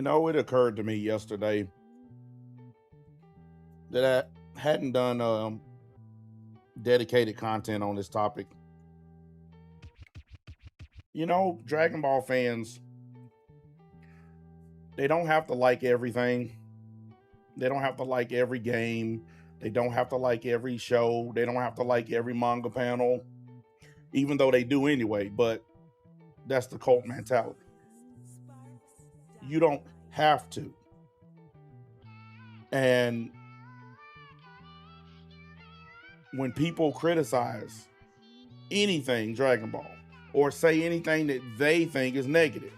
You know, it occurred to me yesterday that I hadn't done dedicated content on this topic. You know, Dragon Ball fans, they don't have to like everything. They don't have to like every game. They don't have to like every show. They don't have to like every manga panel, even though they do anyway. But that's the cult mentality. You don't have to. And when people criticize anything Dragon Ball or say anything that they think is negative,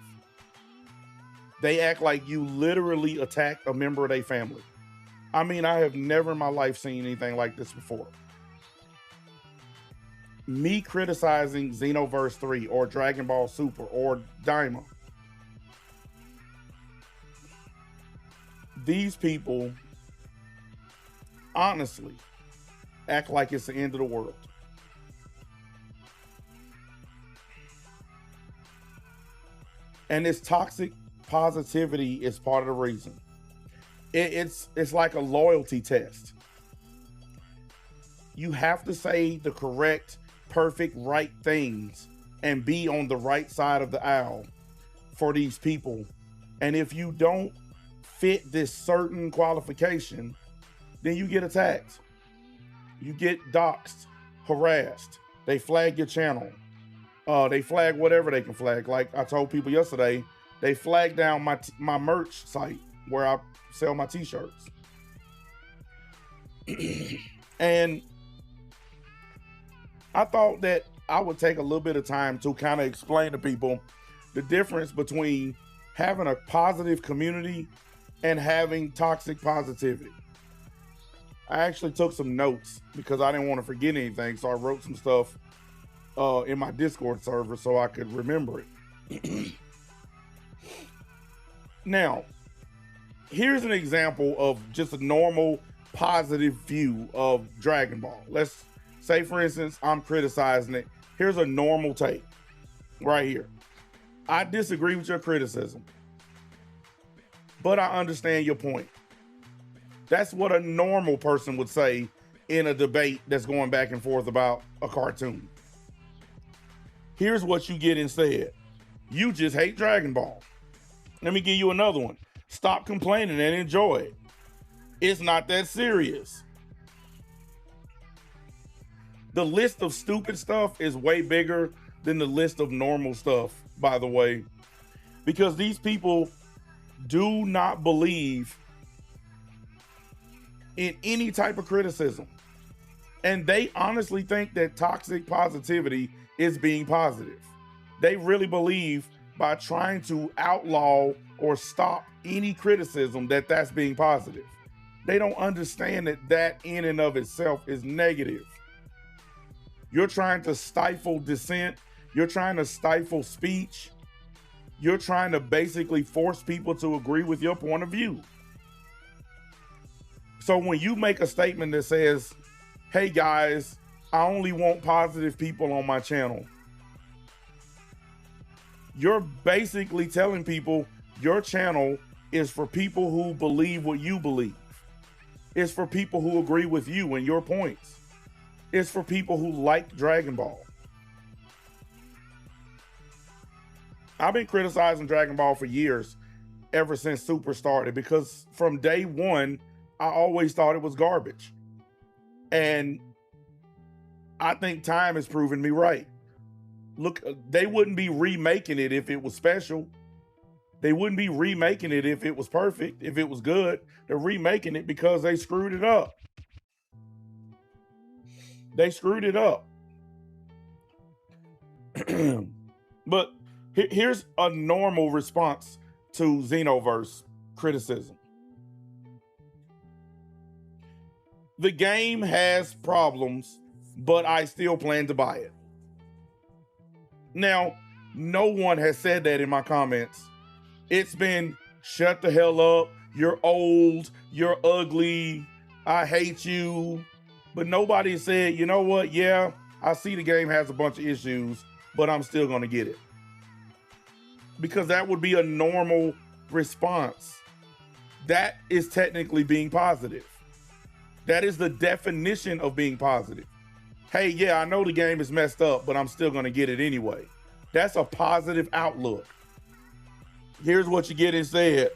they act like you literally attacked a member of their family. I mean, I have never in my life seen anything like this before. Me criticizing Xenoverse 3 or Dragon Ball Super or Daima. These people honestly act like it's the end of the world. And this toxic positivity is part of the reason. It's like a loyalty test. You have to say the correct, perfect, right things and be on the right side of the aisle for these people. And if you don't fit this certain qualification, then you get attacked. You get doxxed, harassed. They flag your channel. They flag whatever they can flag. Like I told people yesterday, they flagged down my merch site where I sell my t-shirts. And I thought that I would take a little bit of time to kind of explain to people the difference between having a positive community and having toxic positivity. I actually took some notes because I didn't want to forget anything. So I wrote some stuff in my Discord server so I could remember it. Now, here's an example of just a normal positive view of Dragon Ball. Let's say, for instance, I'm criticizing it. Here's a normal take right here. I disagree with your criticism, but I understand your point. That's what a normal person would say in a debate that's going back and forth about a cartoon. Here's what you get instead. You just hate Dragon Ball. Let me give you another one. Stop complaining and enjoy it. It's not that serious. The list of stupid stuff is way bigger than the list of normal stuff, by the way, because these people do not believe in any type of criticism. And they honestly think that toxic positivity is being positive. They really believe by trying to outlaw or stop any criticism that that's being positive. They don't understand that that in and of itself is negative. You're trying to stifle dissent. You're trying to stifle speech. You're trying to basically force people to agree with your point of view. So when you make a statement that says, hey guys, I only want positive people on my channel, you're basically telling people your channel is for people who believe what you believe. It's for people who agree with you and your points. It's for people who like Dragon Ball. I've been criticizing Dragon Ball for years, ever since Super started, because from day one, I always thought it was garbage. And I think time has proven me right. Look, they wouldn't be remaking it if it was special. They wouldn't be remaking it if it was perfect, if it was good. They're remaking it because they screwed it up. They screwed it up. But here's a normal response to Xenoverse criticism. The game has problems, but I still plan to buy it. Now, no one has said that in my comments. It's been shut the hell up, you're old, you're ugly, I hate you. But nobody said, you know what, yeah, I see the game has a bunch of issues, but I'm still gonna get it. Because that would be a normal response, that is technically being positive. That is the definition of being positive. Hey, yeah, I know the game is messed up, but I'm still going to get it anyway. That's a positive outlook. Here's what you get instead.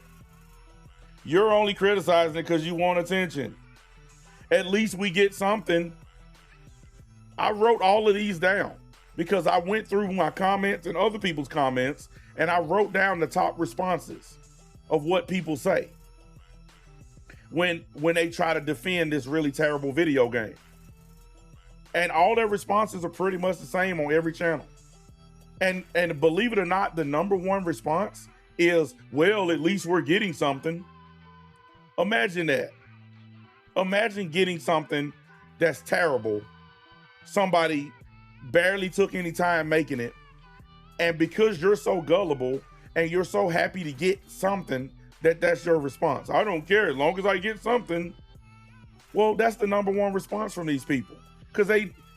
You're only criticizing it because you want attention. At least we get something. I wrote all of these down because I went through my comments and other people's comments, and I wrote down the top responses of what people say when they try to defend this really terrible video game. And all their responses are pretty much the same on every channel. And believe it or not, the number one response is, well, at least we're getting something. Imagine that. Imagine getting something that's terrible. Somebody barely took any time making it. And because you're so gullible and you're so happy to get something, that's your response. I don't care as long as I get something. Well, that's the number one response from these people. Because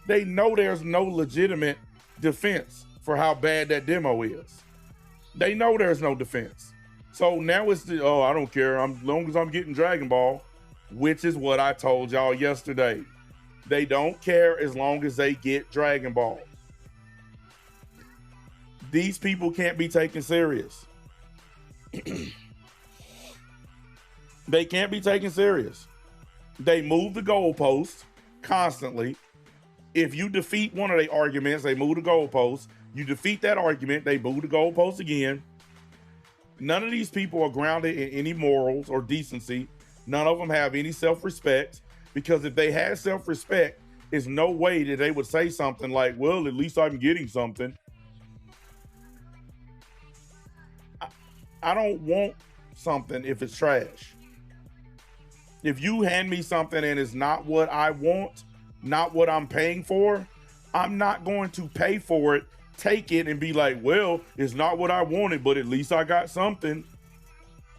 they know there's no legitimate defense for how bad that demo is. They know there's no defense. So now it's the, oh, I don't care. As long as I'm getting Dragon Ball, which is what I told y'all yesterday. They don't care as long as they get Dragon Ball. These people can't be taken serious. They can't be taken serious. They move the goalposts constantly. If you defeat one of their arguments, they move the goalposts. You defeat that argument, they move the goalposts again. None of these people are grounded in any morals or decency. None of them have any self-respect, because if they had self-respect, there's no way that they would say something like, well, at least I'm getting something. I don't want something if it's trash. If you hand me something and it's not what I want, not what I'm paying for, I'm not going to pay for it, take it, and be like, well, it's not what I wanted, but at least I got something.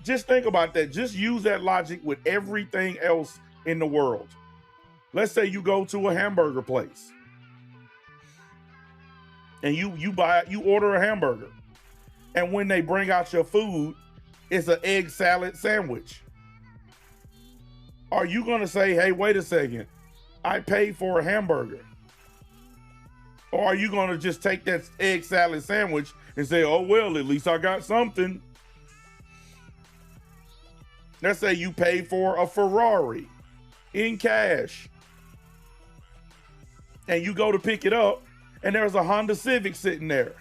Just think about that. Just use that logic with everything else in the world. Let's say you go to a hamburger place and you order a hamburger, and when they bring out your food, it's an egg salad sandwich. Are you going to say, hey, wait a second, I paid for a hamburger? Or are you going to just take that egg salad sandwich and say, oh, well, at least I got something? Let's say you paid for a Ferrari in cash, and you go to pick it up, and there's a Honda Civic sitting there.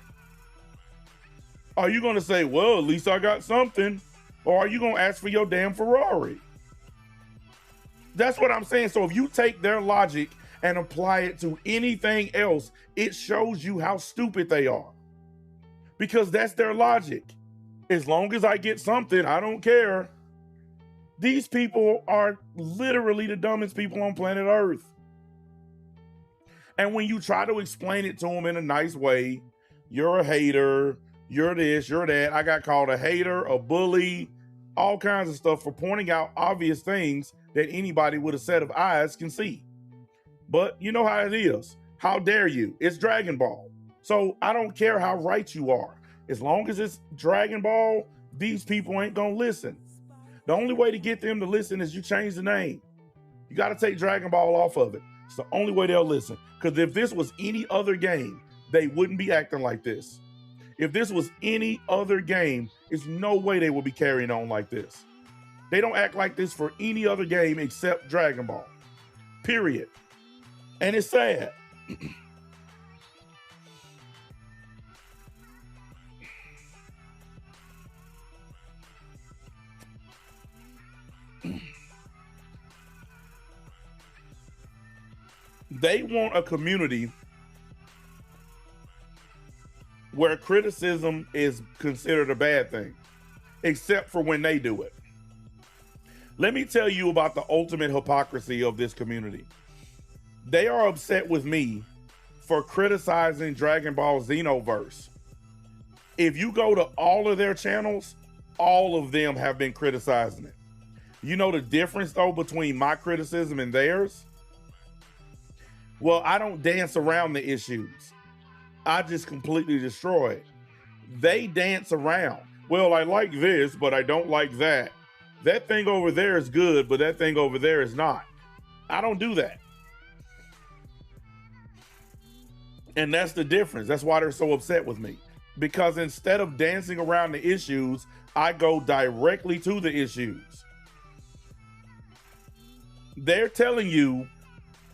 Are you going to say, well, at least I got something? Or are you going to ask for your damn Ferrari? That's what I'm saying. So if you take their logic and apply it to anything else, it shows you how stupid they are. Because that's their logic. As long as I get something, I don't care. These people are literally the dumbest people on planet Earth. And when you try to explain it to them in a nice way, you're a hater, you're this, you're that. I got called a hater, a bully, all kinds of stuff for pointing out obvious things that anybody with a set of eyes can see. But you know how it is. How dare you? It's Dragon Ball. So I don't care how right you are. As long as it's Dragon Ball, these people ain't gonna listen. The only way to get them to listen is you change the name. You got to take Dragon Ball off of it. It's the only way they'll listen. Because if this was any other game, they wouldn't be acting like this. If this was any other game, there's no way they would be carrying on like this. They don't act like this for any other game except Dragon Ball. Period. And it's sad. They want a community where criticism is considered a bad thing, except for when they do it. Let me tell you about the ultimate hypocrisy of this community. They are upset with me for criticizing Dragon Ball Xenoverse. If you go to all of their channels, all of them have been criticizing it. You know the difference though between my criticism and theirs? Well, I don't dance around the issues. I just completely destroy it. They dance around. Well, I like this, but I don't like that. That thing over there is good, but that thing over there is not. I don't do that. And that's the difference. That's why they're so upset with me. Because instead of dancing around the issues, I go directly to the issues. They're telling you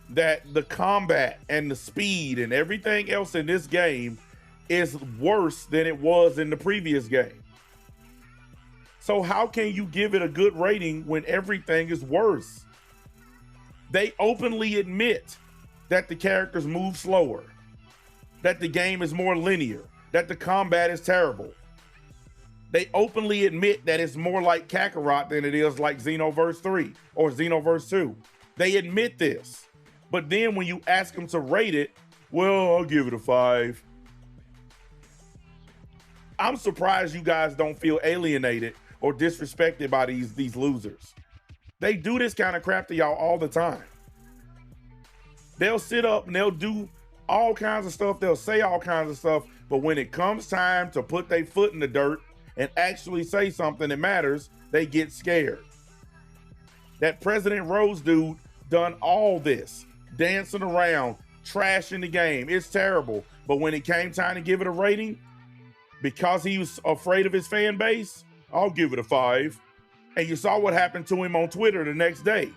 that the combat and the speed and everything else in this game is worse than it was in the previous game. So how can you give it a good rating when everything is worse? They openly admit that the characters move slower, that the game is more linear, that the combat is terrible. They openly admit that it's more like Kakarot than it is like Xenoverse 3 or Xenoverse 2. They admit this. But then when you ask them to rate it, well, I'll give it a 5. I'm surprised you guys don't feel alienated or disrespected by these losers. They do this kind of crap to y'all all the time. They'll sit up and they'll do all kinds of stuff. They'll say all kinds of stuff. But when it comes time to put their foot in the dirt and actually say something that matters, they get scared. That President Rose dude done all this, dancing around, trashing the game. It's terrible. But when it came time to give it a rating, because he was afraid of his fan base, I'll give it a 5. And you saw what happened to him on Twitter the next day.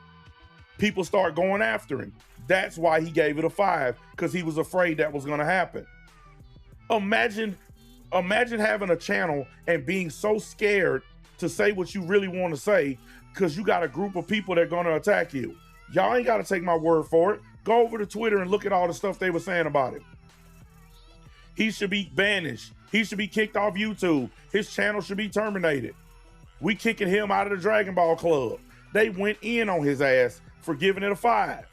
People start going after him. That's why he gave it a 5, because he was afraid that was going to happen. Imagine having a channel and being so scared to say what you really want to say because you got a group of people that are going to attack you. Y'all ain't got to take my word for it. Go over to Twitter and look at all the stuff they were saying about him. He should be banished. He should be kicked off YouTube. His channel should be terminated. We kicking him out of the Dragon Ball Club. They went in on his ass for giving it a 5.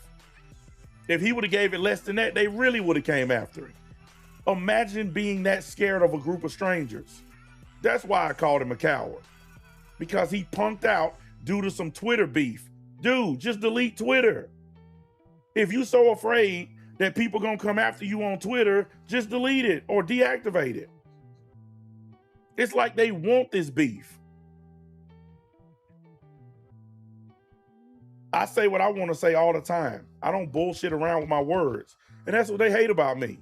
If he would have gave it less than that, they really would have came after him. Imagine being that scared of a group of strangers. That's why I called him a coward. Because he punked out due to some Twitter beef. Dude, just delete Twitter. If you're so afraid that people gonna come after you on Twitter, just delete it or deactivate it. It's like they want this beef. I say what I want to say all the time. I don't bullshit around with my words. And that's what they hate about me.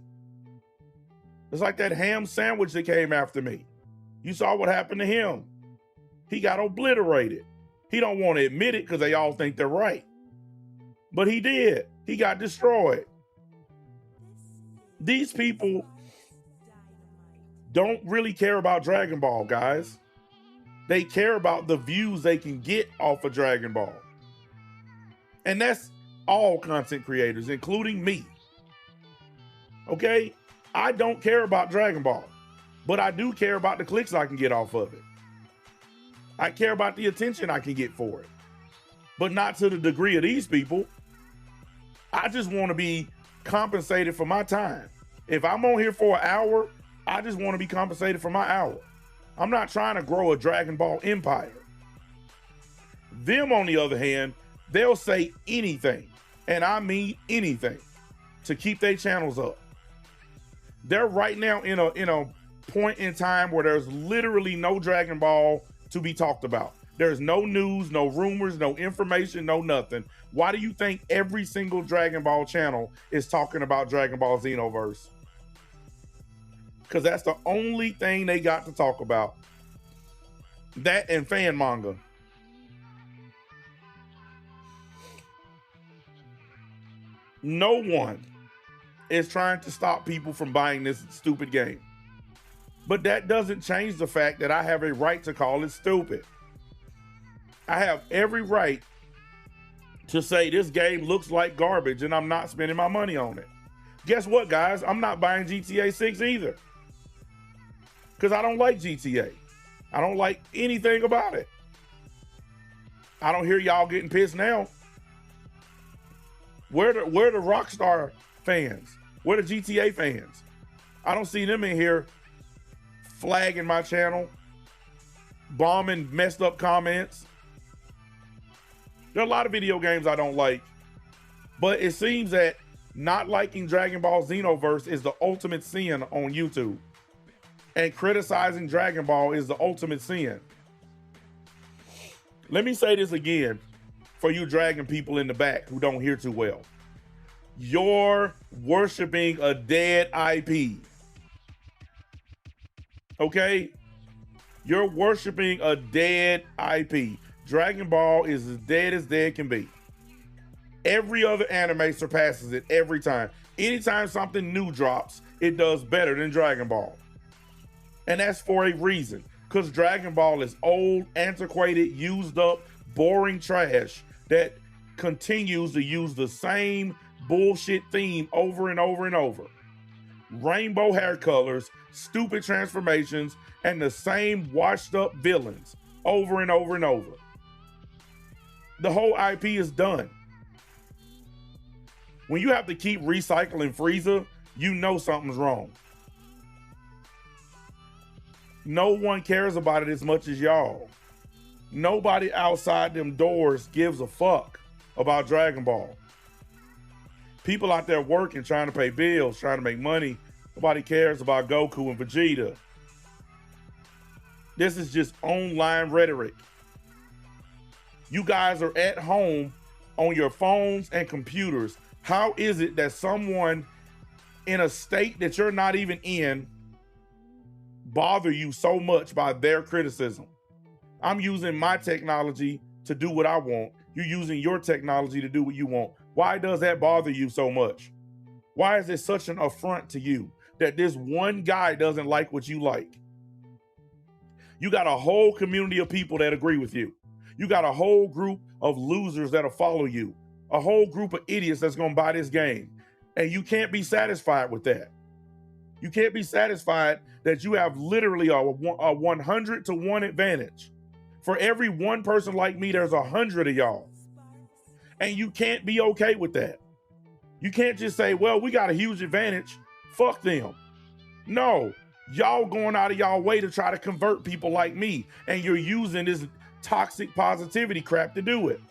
It's like that ham sandwich that came after me. You saw what happened to him. He got obliterated. He don't want to admit it because they all think they're right. But he did. He got destroyed. These people don't really care about Dragon Ball, guys. They care about the views they can get off of Dragon Ball. And that's all content creators, including me. Okay? I don't care about Dragon Ball, but I do care about the clicks I can get off of it. I care about the attention I can get for it, but not to the degree of these people. I just want to be compensated for my time. If I'm on here for an hour, I just want to be compensated for my hour. I'm not trying to grow a Dragon Ball empire. Them, on the other hand, they'll say anything, and I mean anything, to keep their channels up. They're right now in a point in time where there's literally no Dragon Ball to be talked about. There's no news, no rumors, no information, no nothing. Why do you think every single Dragon Ball channel is talking about Dragon Ball Xenoverse? Because that's the only thing they got to talk about. That and fan manga. No one is trying to stop people from buying this stupid game. But that doesn't change the fact that I have a right to call it stupid. I have every right to say this game looks like garbage and I'm not spending my money on it. Guess what, guys? I'm not buying GTA 6 either. Because I don't like GTA. I don't like anything about it. I don't hear y'all getting pissed now. Where the Rockstar fans? Where the GTA fans? I don't see them in here flagging my channel, bombing messed up comments. There are a lot of video games I don't like, but it seems that not liking Dragon Ball Xenoverse is the ultimate sin on YouTube. And criticizing Dragon Ball is the ultimate sin. Let me say this again for you dragon people in the back who don't hear too well. You're worshiping a dead IP. Okay? You're worshiping a dead IP. Dragon Ball is as dead can be. Every other anime surpasses it every time. Anytime something new drops, it does better than Dragon Ball. And that's for a reason. Because Dragon Ball is old, antiquated, used up, boring trash that continues to use the same bullshit theme over and over and over. Rainbow hair colors, stupid transformations, and the same washed up villains over and over and over. The whole IP is done. When you have to keep recycling Frieza, you know something's wrong. No one cares about it as much as y'all. Nobody outside them doors gives a fuck about Dragon Ball. People out there working, trying to pay bills, trying to make money. Nobody cares about Goku and Vegeta. This is just online rhetoric. You guys are at home on your phones and computers. How is it that someone in a state that you're not even in bother you so much by their criticism? I'm using my technology to do what I want. You're using your technology to do what you want. Why does that bother you so much? Why is it such an affront to you that this one guy doesn't like what you like? You got a whole community of people that agree with you. You got a whole group of losers that'll follow you. A whole group of idiots that's gonna buy this game. And you can't be satisfied with that. You can't be satisfied that you have literally a 100 to 1 advantage. For every one person like me, there's 100 of y'all. And you can't be okay with that. You can't just say, well, we got a huge advantage. Fuck them. No, y'all going out of y'all way to try to convert people like me. And you're using this toxic positivity crap to do it.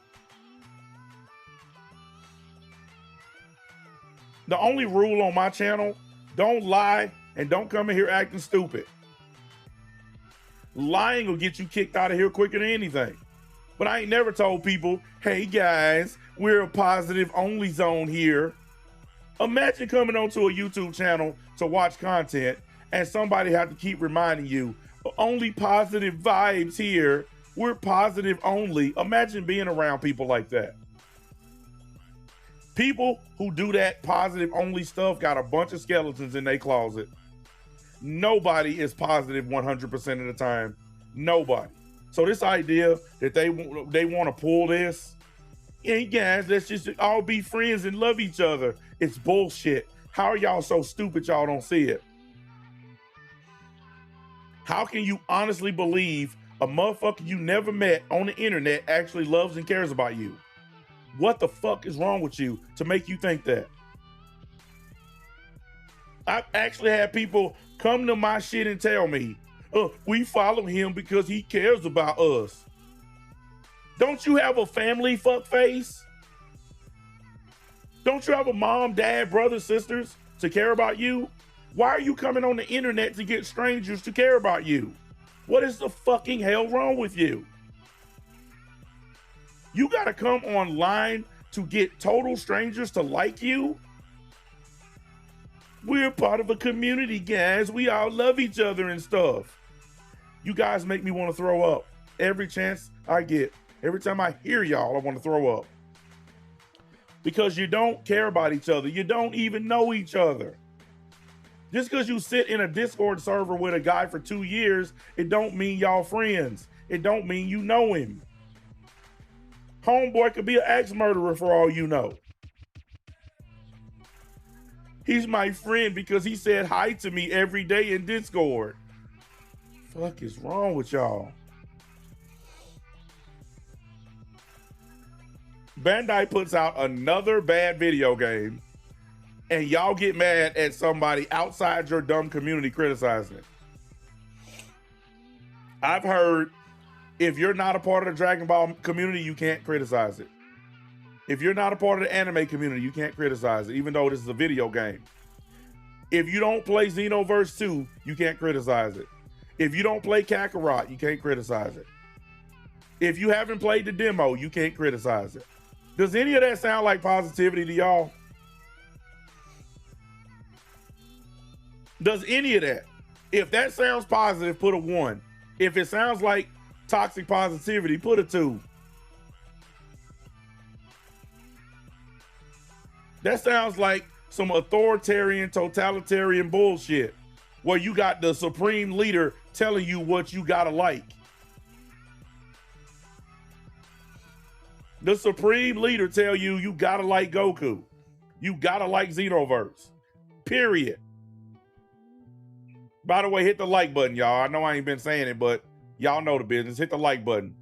The only rule on my channel, don't lie and don't come in here acting stupid. Lying will get you kicked out of here quicker than anything. But I ain't never told people, hey guys, we're a positive only zone here. Imagine coming onto a YouTube channel to watch content and somebody have to keep reminding you, only positive vibes here. We're positive only. Imagine being around people like that. People who do that positive only stuff got a bunch of skeletons in their closet. Nobody is positive 100% of the time. Nobody. So this idea that they want to pull this, hey guys, let's just all be friends and love each other. It's bullshit. How are y'all so stupid y'all don't see it? How can you honestly believe a motherfucker you never met on the internet actually loves and cares about you? What the fuck is wrong with you to make you think that? I've actually had people come to my shit and tell me, we follow him because he cares about us. Don't you have a family, fuck face? Don't you have a mom, dad, brothers, sisters to care about you? Why are you coming on the internet to get strangers to care about you? What is the fucking hell wrong with you? You gotta come online to get total strangers to like you? We're part of a community, guys. We all love each other and stuff. You guys make me want to throw up every chance I get. Every time I hear y'all, I want to throw up. Because you don't care about each other. You don't even know each other. Just because you sit in a Discord server with a guy for 2 years, it don't mean y'all friends. It don't mean you know him. Homeboy could be an axe murderer for all you know. He's my friend because he said hi to me every day in Discord. Fuck is wrong with y'all? Bandai puts out another bad video game and y'all get mad at somebody outside your dumb community criticizing it. I've heard if you're not a part of the Dragon Ball community, you can't criticize it. If you're not a part of the anime community, you can't criticize it, even though this is a video game. If you don't play Xenoverse 2, you can't criticize it. If you don't play Kakarot, you can't criticize it. If you haven't played the demo, you can't criticize it. Does any of that sound like positivity to y'all? Does any of that? If that sounds positive, put a 1. If it sounds like toxic positivity, put a 2. That sounds like some authoritarian, totalitarian bullshit where you got the supreme leader telling you what you gotta like. The supreme leader tell you you gotta like Goku. You gotta like Xenoverse. Period. By the way, hit the like button, y'all. I know I ain't been saying it, but y'all know the business. Hit the like button.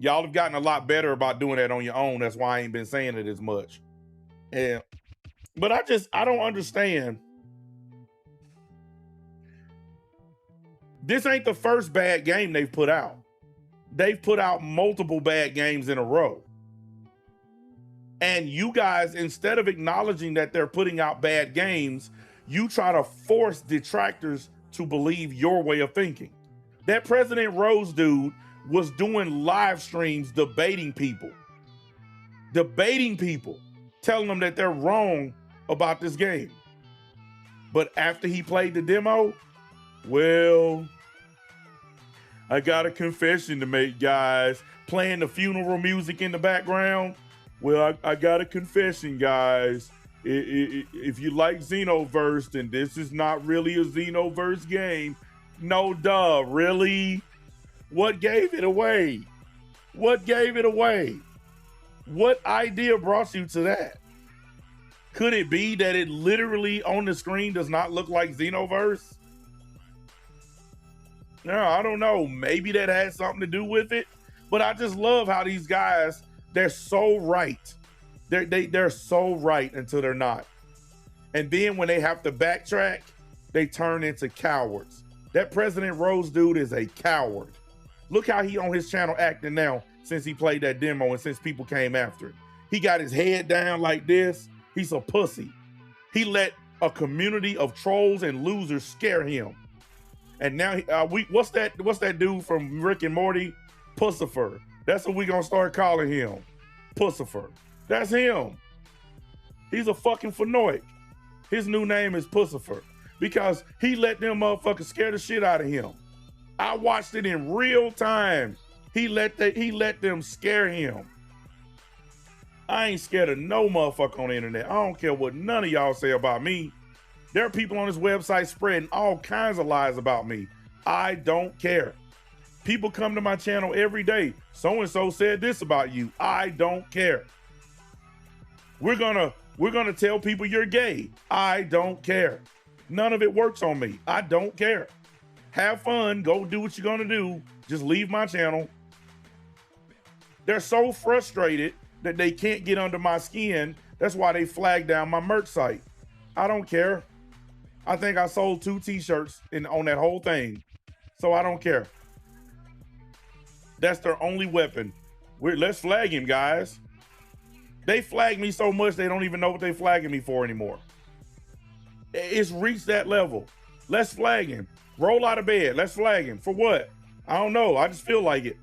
Y'all have gotten a lot better about doing that on your own. That's why I ain't been saying it as much. But I don't understand. This ain't the first bad game they've put out. They've put out multiple bad games in a row. And you guys, instead of acknowledging that they're putting out bad games, you try to force detractors to believe your way of thinking. That President Rose dude was doing live streams debating people, telling them that they're wrong about this game. But after he played the demo, well, I got a confession to make, guys. Playing the funeral music in the background. Well, I got a confession, guys. If you like Xenoverse, then this is not really a Xenoverse game. No, duh, really? What gave it away? What gave it away? What idea brought you to that? Could it be that it literally on the screen does not look like Xenoverse? No, I don't know. Maybe that has something to do with it. But I just love how these guys, they're so right. They're so right until they're not. And then when they have to backtrack, they turn into cowards. That President Rose dude is a coward. Look how he on his channel acting now since he played that demo and since people came after it. He got his head down like this. He's a pussy. He let a community of trolls and losers scare him. And now what's that dude from Rick and Morty? Pussifer. That's what we gonna start calling him. Pussifer. That's him. He's a fucking fanoic. His new name is Pussifer because he let them motherfuckers scare the shit out of him. I watched it in real time. He let them scare him. I ain't scared of no motherfucker on the internet. I don't care what none of y'all say about me. There are people on this website spreading all kinds of lies about me. I don't care. People come to my channel every day. So-and-so said this about you. I don't care. We're gonna tell people you're gay. I don't care. None of it works on me. I don't care. Have fun. Go do what you're gonna do. Just leave my channel. They're so frustrated that they can't get under my skin. That's why they flagged down my merch site. I don't care. I think I sold 2 t-shirts on that whole thing. So I don't care. That's their only weapon. Let's flag him, guys. They flag me so much they don't even know what they're flagging me for anymore. It's reached that level. Let's flag him. Roll out of bed. Let's flag him. For what? I don't know. I just feel like it.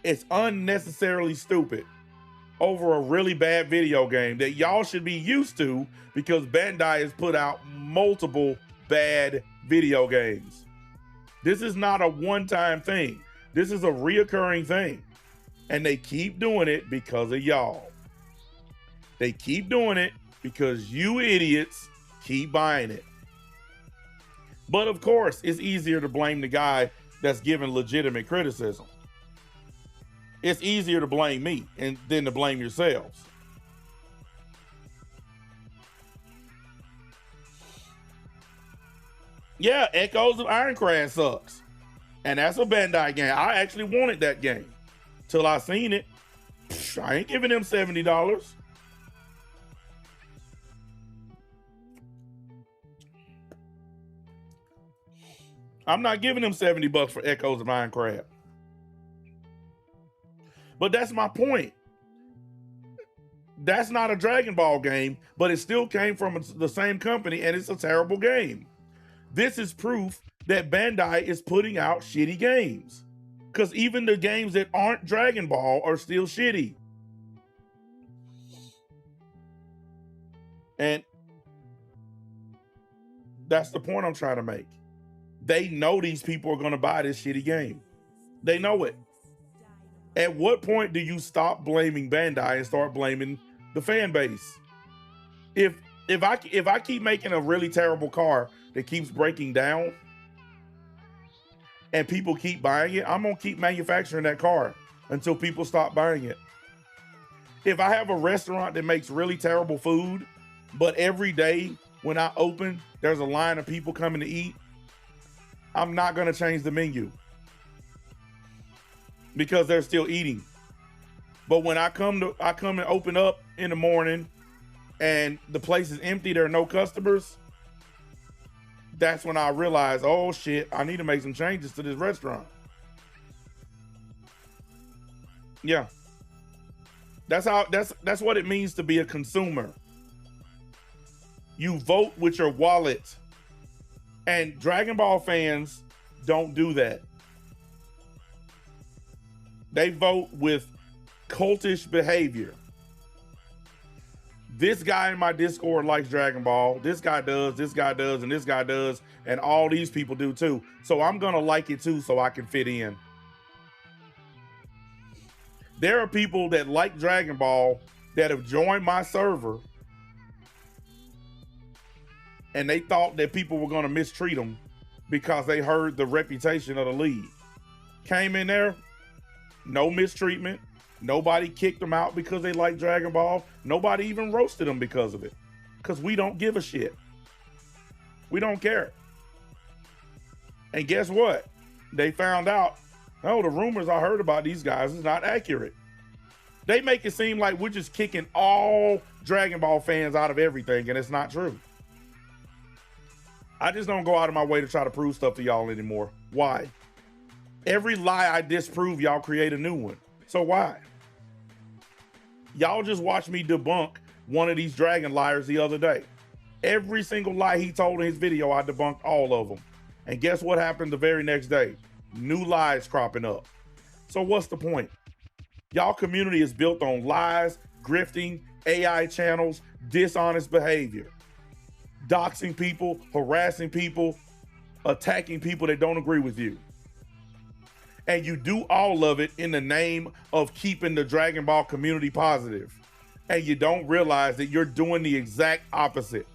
It's unnecessarily stupid over a really bad video game that y'all should be used to because Bandai has put out multiple bad video games. This is not a one-time thing. This is a reoccurring thing. And they keep doing it because of y'all. They keep doing it because you idiots keep buying it. But of course, it's easier to blame the guy that's giving legitimate criticism. It's easier to blame me than to blame yourselves. Yeah, Echoes of Ironcrad sucks. And that's a Bandai game. I actually wanted that game till I seen it. I ain't giving them $70. I'm not giving them $70 for Echoes of Ironcrad. But that's my point. That's not a Dragon Ball game, but it still came from the same company, and it's a terrible game. This is proof that Bandai is putting out shitty games, because even the games that aren't Dragon Ball are still shitty. And that's the point I'm trying to make. They know these people are going to buy this shitty game. They know it. At what point do you stop blaming Bandai and start blaming the fan base? If I keep making a really terrible car that keeps breaking down and people keep buying it, I'm gonna keep manufacturing that car until people stop buying it. If I have a restaurant that makes really terrible food, but every day when I open, there's a line of people coming to eat, I'm not gonna change the menu because they're still eating. But when I come and open up in the morning and the place is empty, there are no customers, that's when I realize, oh shit, I need to make some changes to this restaurant. Yeah. That's what it means to be a consumer. You vote with your wallet. And Dragon Ball fans don't do that. They vote with cultish behavior. This guy in my Discord likes Dragon Ball. This guy does, and this guy does, and all these people do too. So I'm gonna like it too so I can fit in. There are people that like Dragon Ball that have joined my server and they thought that people were gonna mistreat them because they heard the reputation of the league. Came in there, no mistreatment. Nobody kicked them out because they like Dragon Ball. Nobody even roasted them because of it. Because we don't give a shit. We don't care. And guess what? They found out, oh, the rumors I heard about these guys is not accurate. They make it seem like we're just kicking all Dragon Ball fans out of everything, and it's not true. I just don't go out of my way to try to prove stuff to y'all anymore. Why? Every lie I disprove, y'all create a new one. So why? Y'all just watched me debunk one of these dragon liars the other day. Every single lie he told in his video, I debunked all of them. And guess what happened the very next day? New lies cropping up. So what's the point? Y'all community is built on lies, grifting, AI channels, dishonest behavior, doxing people, harassing people, attacking people that don't agree with you. And you do all of it in the name of keeping the Dragon Ball community positive. And you don't realize that you're doing the exact opposite.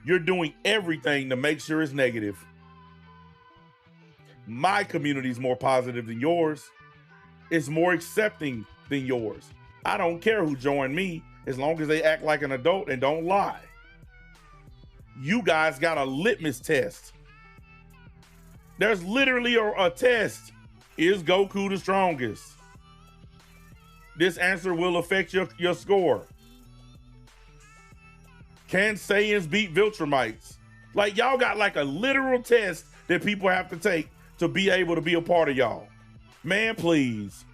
You're doing everything to make sure it's negative. My community is more positive than yours. It's more accepting than yours. I don't care who joined me as long as they act like an adult and don't lie. You guys got a litmus test. There's literally a test. Is Goku the strongest? This answer will affect your score. Can Saiyans beat Viltrumites? Like, y'all got like a literal test that people have to take to be able to be a part of y'all. Man, please.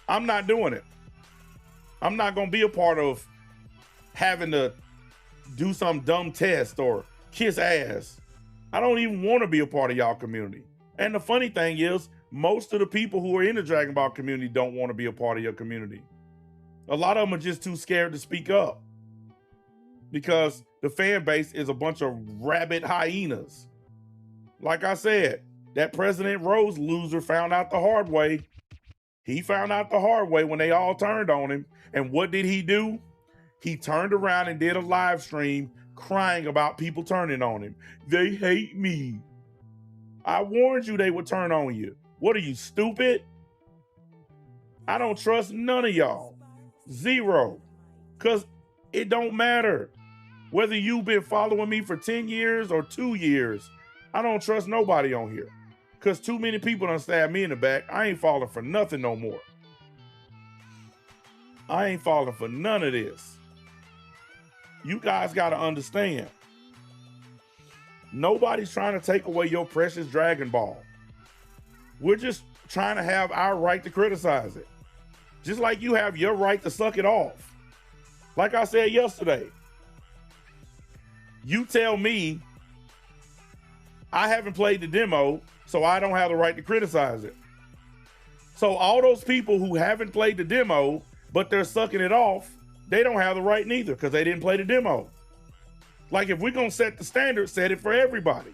I'm not doing it. I'm not gonna be a part of having to do some dumb test or kiss ass. I don't even want to be a part of y'all community. And the funny thing is, most of the people who are in the Dragon Ball community don't want to be a part of your community. A lot of them are just too scared to speak up because the fan base is a bunch of rabid hyenas. Like I said, that President Rose loser found out the hard way. He found out the hard way when they all turned on him. And what did he do? He turned around and did a live stream crying about people turning on him. They hate me. I warned you they would turn on you. What are you, stupid? I don't trust none of y'all. Zero. Because it don't matter. Whether you've been following me for 10 years or 2 years, I don't trust nobody on here. Because too many people done stabbed me in the back. I ain't falling for nothing no more. I ain't falling for none of this. You guys got to understand. Nobody's trying to take away your precious Dragon Ball. We're just trying to have our right to criticize it. Just like you have your right to suck it off. Like I said yesterday, you tell me I haven't played the demo, so I don't have the right to criticize it. So all those people who haven't played the demo, but they're sucking it off, they don't have the right neither because they didn't play the demo. Like if we're going to set the standard, set it for everybody.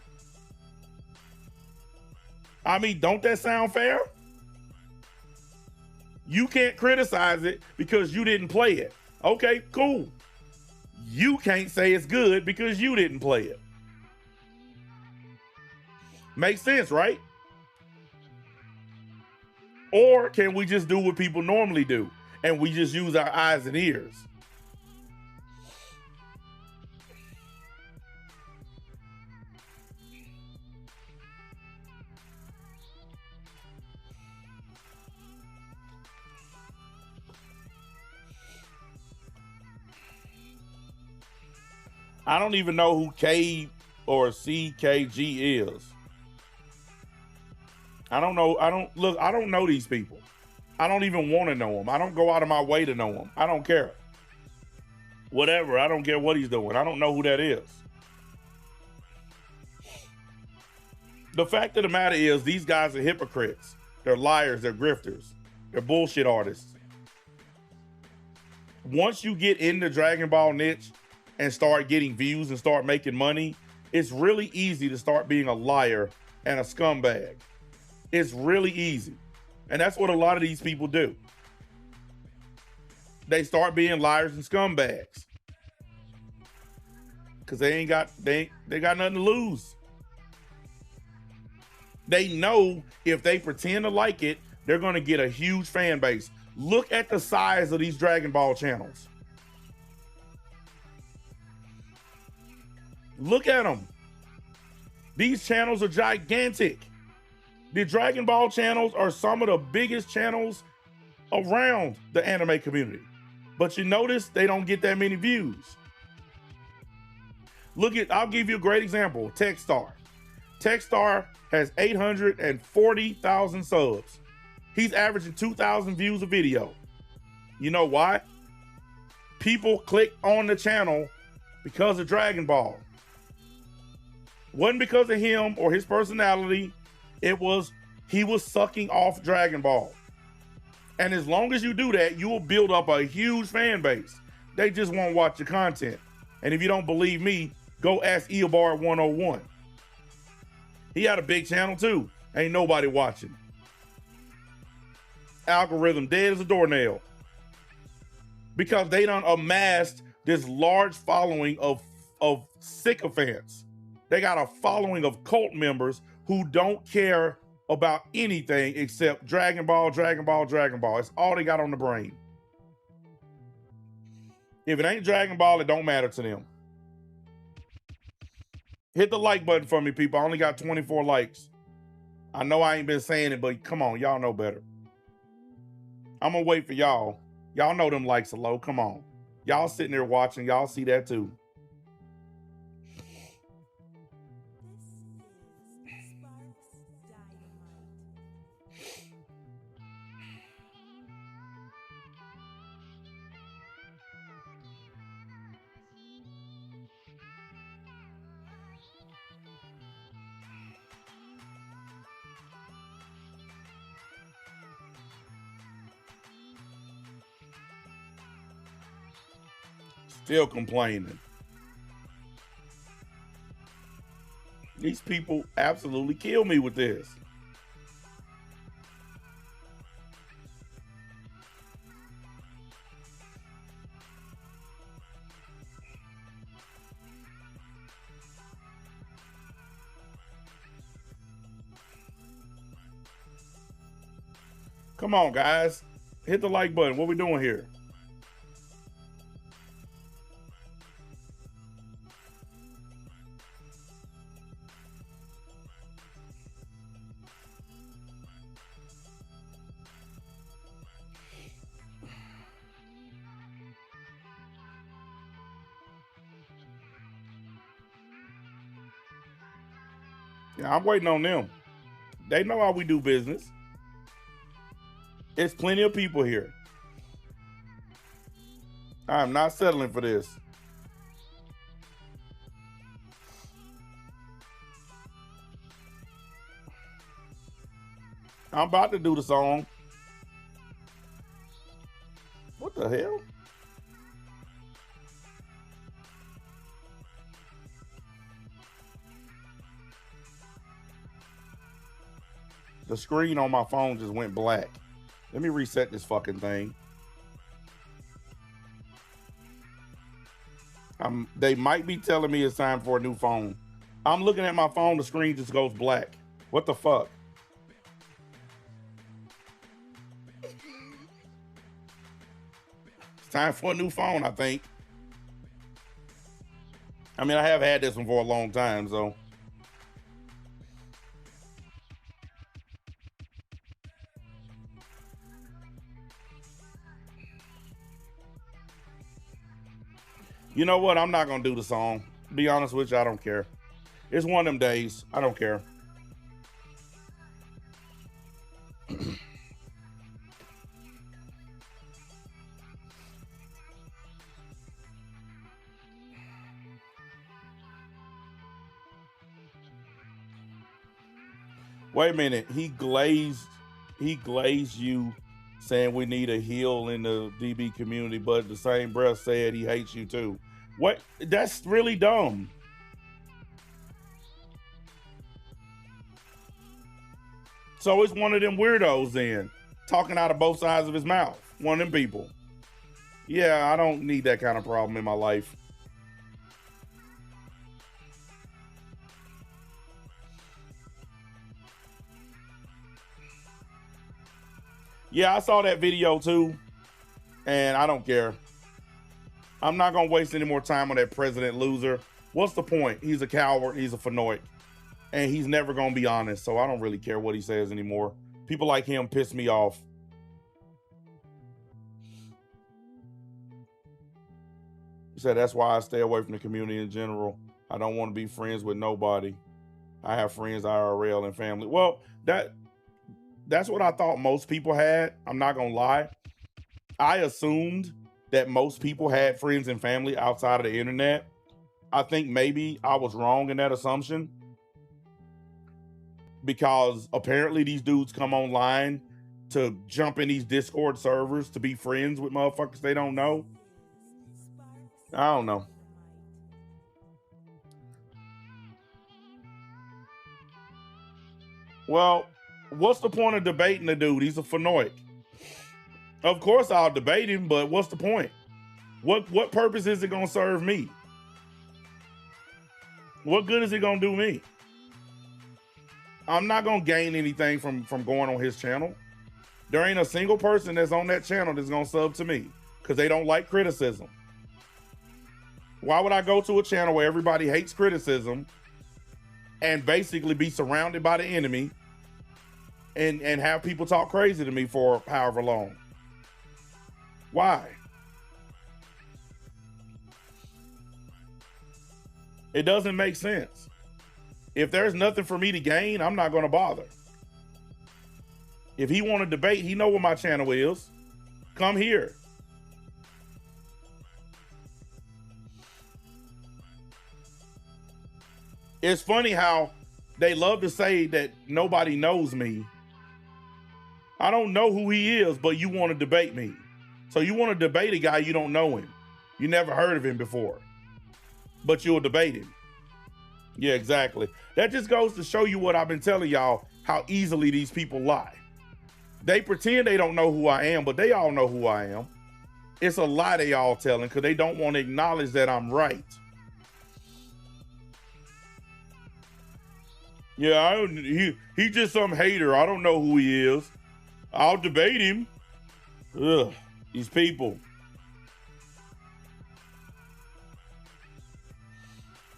I mean, don't that sound fair? You can't criticize it because you didn't play it. Okay, cool. You can't say it's good because you didn't play it. Makes sense, right? Or can we just do what people normally do and we just use our eyes and ears? I don't even know who K or CKG is. I don't know. I don't know these people. I don't even want to know them. I don't go out of my way to know them. I don't care. Whatever. I don't care what he's doing. I don't know who that is. The fact of the matter is these guys are hypocrites. They're liars. They're grifters. They're bullshit artists. Once you get in the Dragon Ball niche and start getting views and start making money, it's really easy to start being a liar and a scumbag. It's really easy. And that's what a lot of these people do. They start being liars and scumbags. Cause they got nothing to lose. They know if they pretend to like it, they're gonna get a huge fan base. Look at the size of these Dragon Ball channels. Look at them. These channels are gigantic. The Dragon Ball channels are some of the biggest channels around the anime community. But you notice they don't get that many views. I'll give you a great example, Techstar. Techstar has 840,000 subs. He's averaging 2,000 views a video. You know why? People click on the channel because of Dragon Ball. Wasn't because of him or his personality. It was, he was sucking off Dragon Ball. And as long as you do that, you will build up a huge fan base. They just won't watch your content. And if you don't believe me, go ask Eobar 101. He had a big channel too. Ain't nobody watching. Algorithm dead as a doornail. Because they done amassed this large following of sycophants. They got a following of cult members who don't care about anything except Dragon Ball, Dragon Ball, Dragon Ball. It's all they got on the brain. If it ain't Dragon Ball, it don't matter to them. Hit the like button for me, people. I only got 24 likes. I know I ain't been saying it, but come on, y'all know better. I'm gonna wait for y'all. Y'all know them likes are low. Come on. Y'all sitting there watching. Y'all see that too. Still complaining. These people absolutely kill me with this. Come on, guys. Hit the like button. What we doing here? Yeah, I'm waiting on them. They know how we do business. It's plenty of people here. I'm not settling for this. I'm about to do the song. What the hell? The screen on my phone just went black. Let me reset this fucking thing. They might be telling me it's time for a new phone. I'm looking at my phone, the screen just goes black. What the fuck? It's time for a new phone, I think. I mean, I have had this one for a long time, so. You know what? I'm not going to do the song. Be honest with you, I don't care. It's one of them days. I don't care. Wait a minute. He glazed you saying we need a heel in the DB community, but the same breath said he hates you too. What? That's really dumb. So it's one of them weirdos then, talking out of both sides of his mouth. One of them people. Yeah, I don't need that kind of problem in my life. Yeah, I saw that video too, and I don't care. I'm not going to waste any more time on that president loser. What's the point? He's a coward. He's a fanoic. And he's never going to be honest, so I don't really care what he says anymore. People like him piss me off. He said, that's why I stay away from the community in general. I don't want to be friends with nobody. I have friends IRL and family. Well, that's what I thought most people had. I'm not going to lie. I assumed that most people had friends and family outside of the internet. I think maybe I was wrong in that assumption, because apparently these dudes come online to jump in these Discord servers to be friends with motherfuckers they don't know. I don't know. Well, what's the point of debating the dude? He's a fanoic. Of course I'll debate him, but what's the point? What purpose is it gonna serve me? What good is it gonna do me? I'm not gonna gain anything from going on his channel. There ain't a single person that's on that channel that's gonna sub to me because they don't like criticism. Why would I go to a channel where everybody hates criticism and basically be surrounded by the enemy and have people talk crazy to me for however long? Why? It doesn't make sense. If there's nothing for me to gain, I'm not going to bother. If he want to debate, he know where my channel is. Come here. It's funny how they love to say that nobody knows me. I don't know who he is, but you want to debate me. So you want to debate a guy, you don't know him. You never heard of him before, but you'll debate him. Yeah, exactly. That just goes to show you what I've been telling y'all, how easily these people lie. They pretend they don't know who I am, but they all know who I am. It's a lie they all telling because they don't want to acknowledge that I'm right. Yeah, he just some hater. I don't know who he is. I'll debate him. Ugh, these people.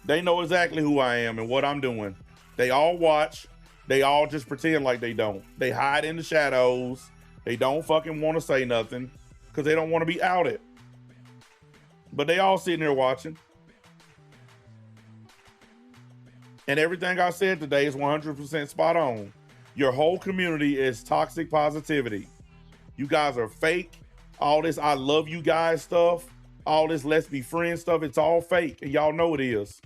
They know exactly who I am and what I'm doing. They all watch. They all just pretend like they don't. They hide in the shadows. They don't fucking want to say nothing because they don't want to be outed. But they all sitting there watching. And everything I said today is 100% spot on. Your whole community is toxic positivity. You guys are fake. All this I love you guys stuff, all this let's be friends stuff, it's all fake, and y'all know it is.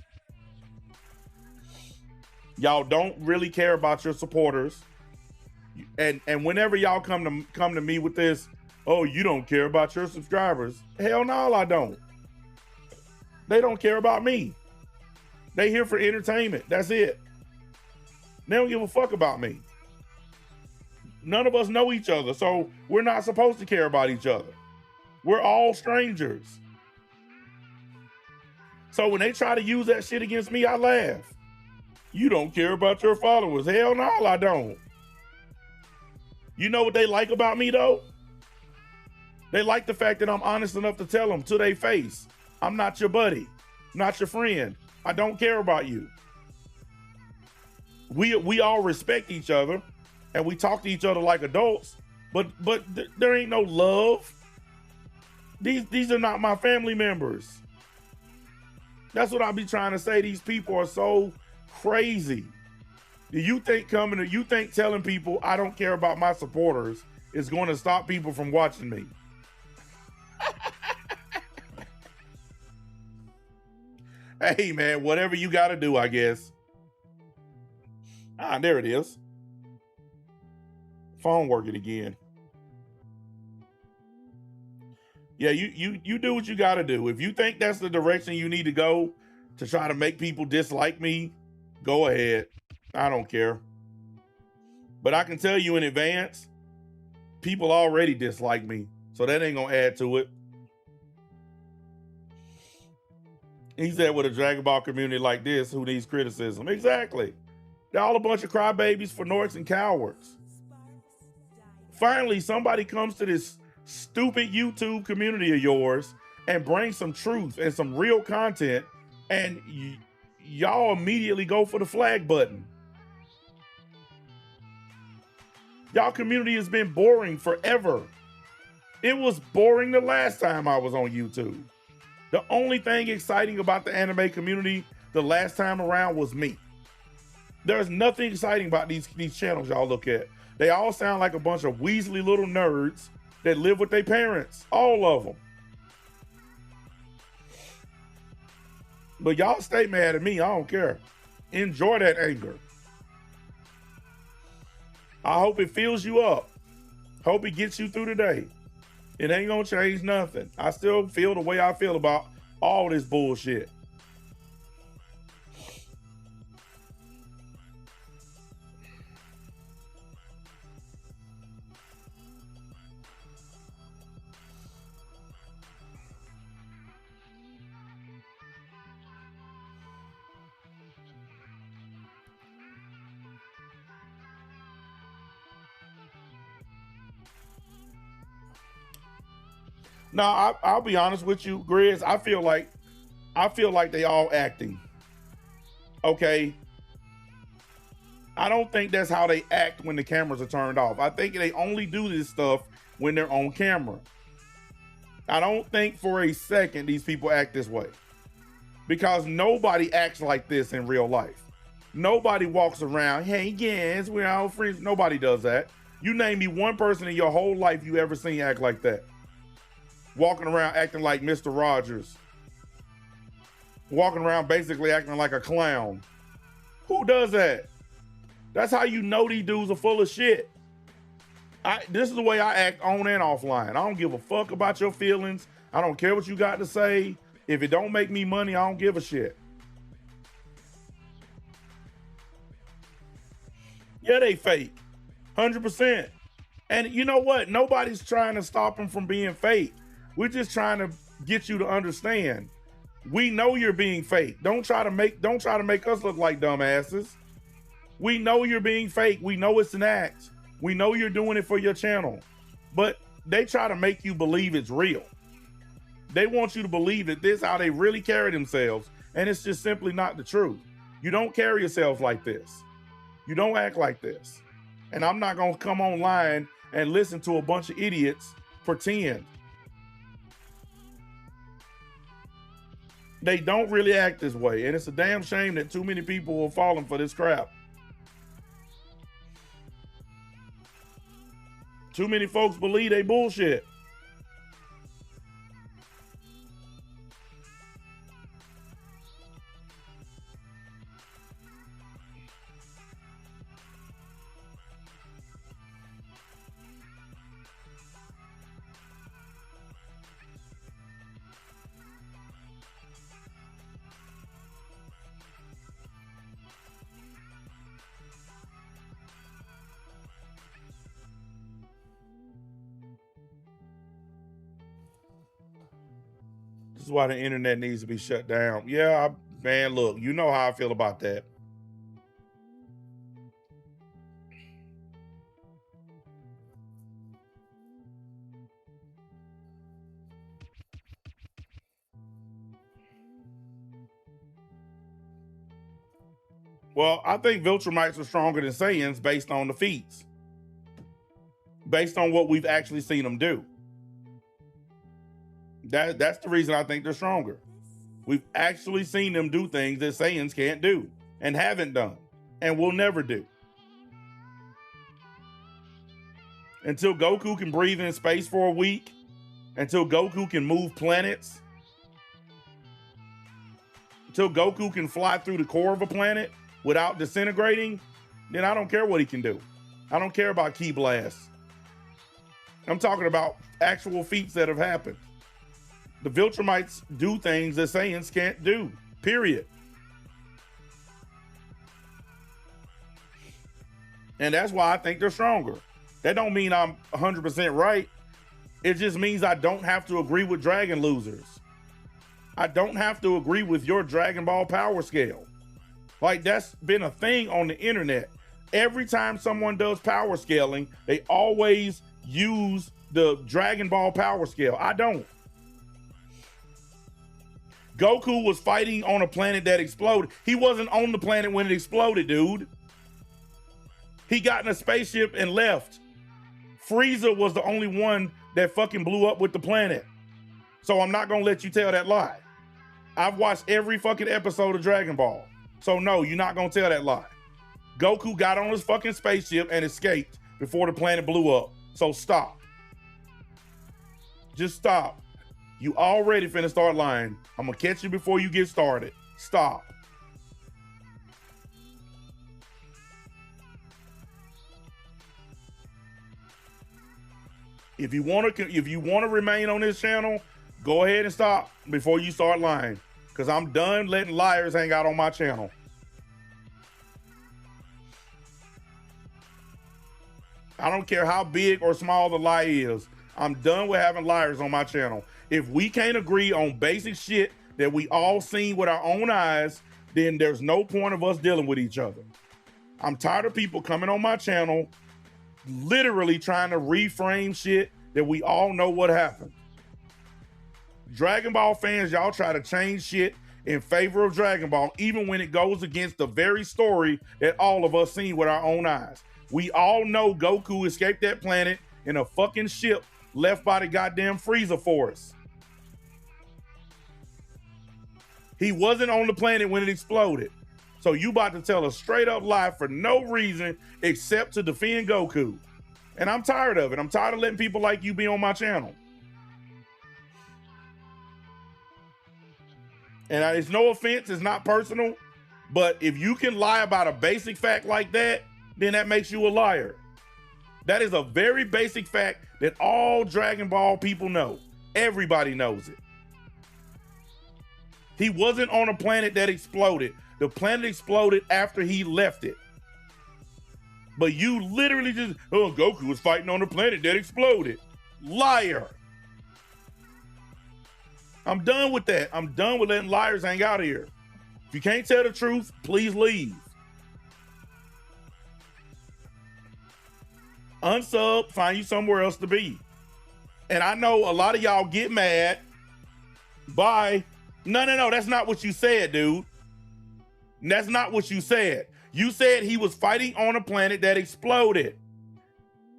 Y'all don't really care about your supporters. And whenever y'all come to me with this, oh, you don't care about your subscribers. Hell no, I don't. They don't care about me. They here for entertainment. That's it. They don't give a fuck about me. None of us know each other, so we're not supposed to care about each other. We're all strangers. So when they try to use that shit against me, I laugh. You don't care about your followers. Hell no, I don't. You know what they like about me though? They like the fact that I'm honest enough to tell them to their face, I'm not your buddy, not your friend. I don't care about you. We all respect each other and we talk to each other like adults, but there ain't no love. These are not my family members. That's what I be trying to say. These people are so crazy. You think telling people I don't care about my supporters is going to stop people from watching me? Hey man, whatever you got to do, I guess. Ah, there it is. Phone working again. Yeah, you do what you got to do. If you think that's the direction you need to go to try to make people dislike me, go ahead. I don't care. But I can tell you in advance, people already dislike me, so that ain't gonna add to it. He said, with a Dragon Ball community like this, who needs criticism? Exactly. They're all a bunch of crybabies, fnorks, and cowards. Finally, somebody comes to this stupid YouTube community of yours and brings some truth and some real content, and y'all immediately go for the flag button. Y'all community has been boring forever. It was boring the last time I was on YouTube. The only thing exciting about the anime community the last time around was me. There's nothing exciting about these channels y'all look at. They all sound like a bunch of Weasley little nerds that live with their parents, all of them. But y'all stay mad at me, I don't care. Enjoy that anger. I hope it fills you up. Hope it gets you through the day. It ain't gonna change nothing. I still feel the way I feel about all this bullshit. No, I'll be honest with you, Grizz. I feel like they all acting. Okay. I don't think that's how they act when the cameras are turned off. I think they only do this stuff when they're on camera. I don't think for a second these people act this way, because nobody acts like this in real life. Nobody walks around, hey, yes, we're all friends. Nobody does that. You name me one person in your whole life you ever seen act like that. Walking around acting like Mr. Rogers. Walking around basically acting like a clown. Who does that? That's how you know these dudes are full of shit. This is the way I act on and offline. I don't give a fuck about your feelings. I don't care what you got to say. If it don't make me money, I don't give a shit. Yeah, they fake. 100%. And you know what? Nobody's trying to stop them from being fake. We're just trying to get you to understand. We know you're being fake. Don't try to make us look like dumbasses. We know you're being fake. We know it's an act. We know you're doing it for your channel. But they try to make you believe it's real. They want you to believe that this is how they really carry themselves, and it's just simply not the truth. You don't carry yourself like this. You don't act like this. And I'm not gonna come online and listen to a bunch of idiots pretend. They don't really act this way, and it's a damn shame that too many people are falling for this crap. Too many folks believe they bullshit. This is why the internet needs to be shut down. Yeah, man, look, you know how I feel about that. Well, I think Viltrumites are stronger than Saiyans based on the feats. Based on what we've actually seen them do. That's the reason I think they're stronger. We've actually seen them do things that Saiyans can't do and haven't done and will never do. Until Goku can breathe in space for a week, until Goku can move planets, until Goku can fly through the core of a planet without disintegrating, then I don't care what he can do. I don't care about ki blasts. I'm talking about actual feats that have happened. The Viltrumites do things that Saiyans can't do, period. And that's why I think they're stronger. That don't mean I'm 100% right. It just means I don't have to agree with Dragon losers. I don't have to agree with your Dragon Ball power scale. Like, that's been a thing on the internet. Every time someone does power scaling, they always use the Dragon Ball power scale. I don't. Goku was fighting on a planet that exploded. He wasn't on the planet when it exploded, dude. He got in a spaceship and left. Frieza was the only one that fucking blew up with the planet. So I'm not gonna let you tell that lie. I've watched every fucking episode of Dragon Ball. So no, you're not gonna tell that lie. Goku got on his fucking spaceship and escaped before the planet blew up. So stop. Just stop. You already finna start lying. I'm gonna catch you before you get started. Stop. If you wanna remain on this channel, go ahead and stop before you start lying. Because I'm done letting liars hang out on my channel. I don't care how big or small the lie is. I'm done with having liars on my channel. If we can't agree on basic shit that we all seen with our own eyes, then there's no point of us dealing with each other. I'm tired of people coming on my channel, literally trying to reframe shit that we all know what happened. Dragon Ball fans, y'all try to change shit in favor of Dragon Ball, even when it goes against the very story that all of us seen with our own eyes. We all know Goku escaped that planet in a fucking ship left by the goddamn Frieza Force. He wasn't on the planet when it exploded. So you about to tell a straight up lie for no reason except to defend Goku. And I'm tired of it. I'm tired of letting people like you be on my channel. And it's no offense, it's not personal, but if you can lie about a basic fact like that, then that makes you a liar. That is a very basic fact that all Dragon Ball people know. Everybody knows it. He wasn't on a planet that exploded. The planet exploded after he left it. But you literally just, oh, Goku was fighting on a planet that exploded. Liar. I'm done with that. I'm done with letting liars hang out here. If you can't tell the truth, please leave. Unsub, find you somewhere else to be. And I know a lot of y'all get mad. Bye. No, that's not what you said, dude. That's not what you said. You said he was fighting on a planet that exploded.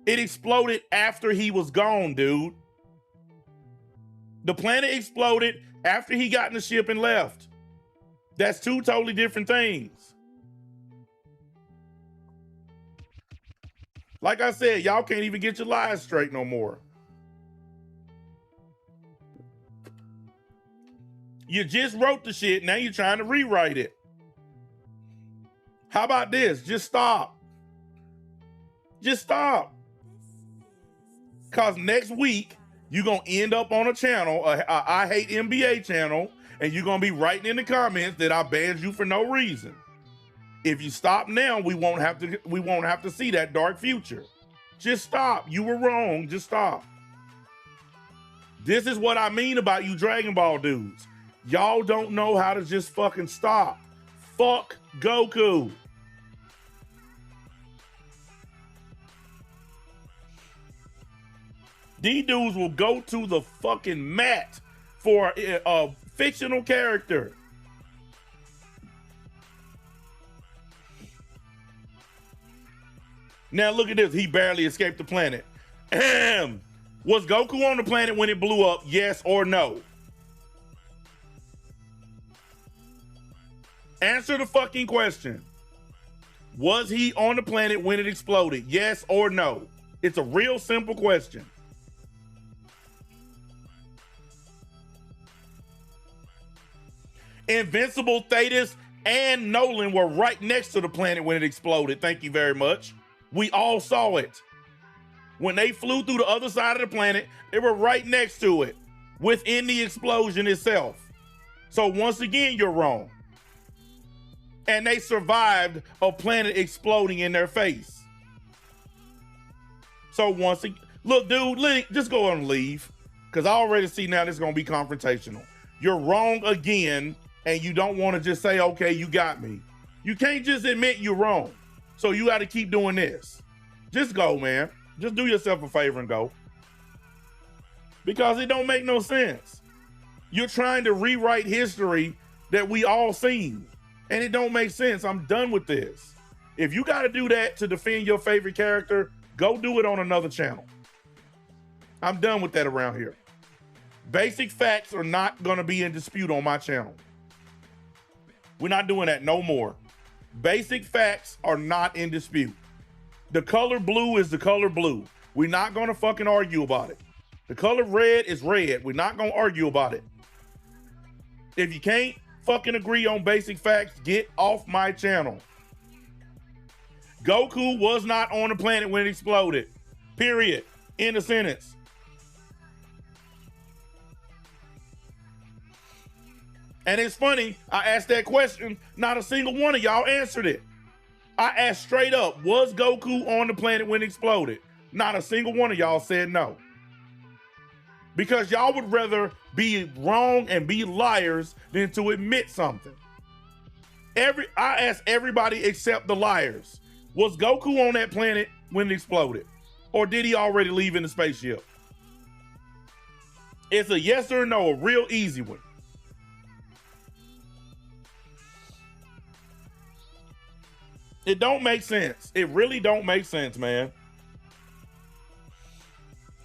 It exploded after he was gone, dude. The planet exploded after he got in the ship and left. That's two totally different things. Like I said, y'all can't even get your lies straight no more. You just wrote the shit, now you're trying to rewrite it. How about this? Just stop. Just stop. Because next week, you're going to end up on a channel, a I Hate NBA channel, and you're going to be writing in the comments that I banned you for no reason. If you stop now, we won't have to see that dark future. Just stop. You were wrong. Just stop. This is what I mean about you Dragon Ball dudes. Y'all don't know how to just fucking stop. Fuck Goku. These dudes will go to the fucking mat for a fictional character. Now look at this. He barely escaped the planet. Was Goku on the planet when it blew up? Yes or no? Answer the fucking question. Was he on the planet when it exploded? Yes or no? It's a real simple question. Invincible, Thetis, and Nolan were right next to the planet when it exploded. Thank you very much. We all saw it. When they flew through the other side of the planet, they were right next to it, within the explosion itself. So once again, you're wrong. And they survived a planet exploding in their face. So once again, look, dude, just go on and leave. Because I already see now this is going to be confrontational. You're wrong again, and you don't want to just say, okay, you got me. You can't just admit you're wrong. So you got to keep doing this. Just go, man. Just do yourself a favor and go. Because it don't make no sense. You're trying to rewrite history that we all seen. And it don't make sense. I'm done with this. If you got to do that to defend your favorite character, go do it on another channel. I'm done with that around here. Basic facts are not going to be in dispute on my channel. We're not doing that no more. Basic facts are not in dispute. The color blue is the color blue. We're not going to fucking argue about it. The color red is red. We're not going to argue about it. If you can't fucking agree on basic facts, get off my channel. Goku was not on the planet when it exploded. Period. End of sentence. And it's funny, I asked that question, not a single one of y'all answered it. I asked straight up, was Goku on the planet when it exploded? Not a single one of y'all said no. Because y'all would rather be wrong and be liars than to admit something. I asked everybody except the liars, was Goku on that planet when it exploded? Or did he already leave in the spaceship? It's a yes or no, a real easy one. It don't make sense. It really don't make sense, man.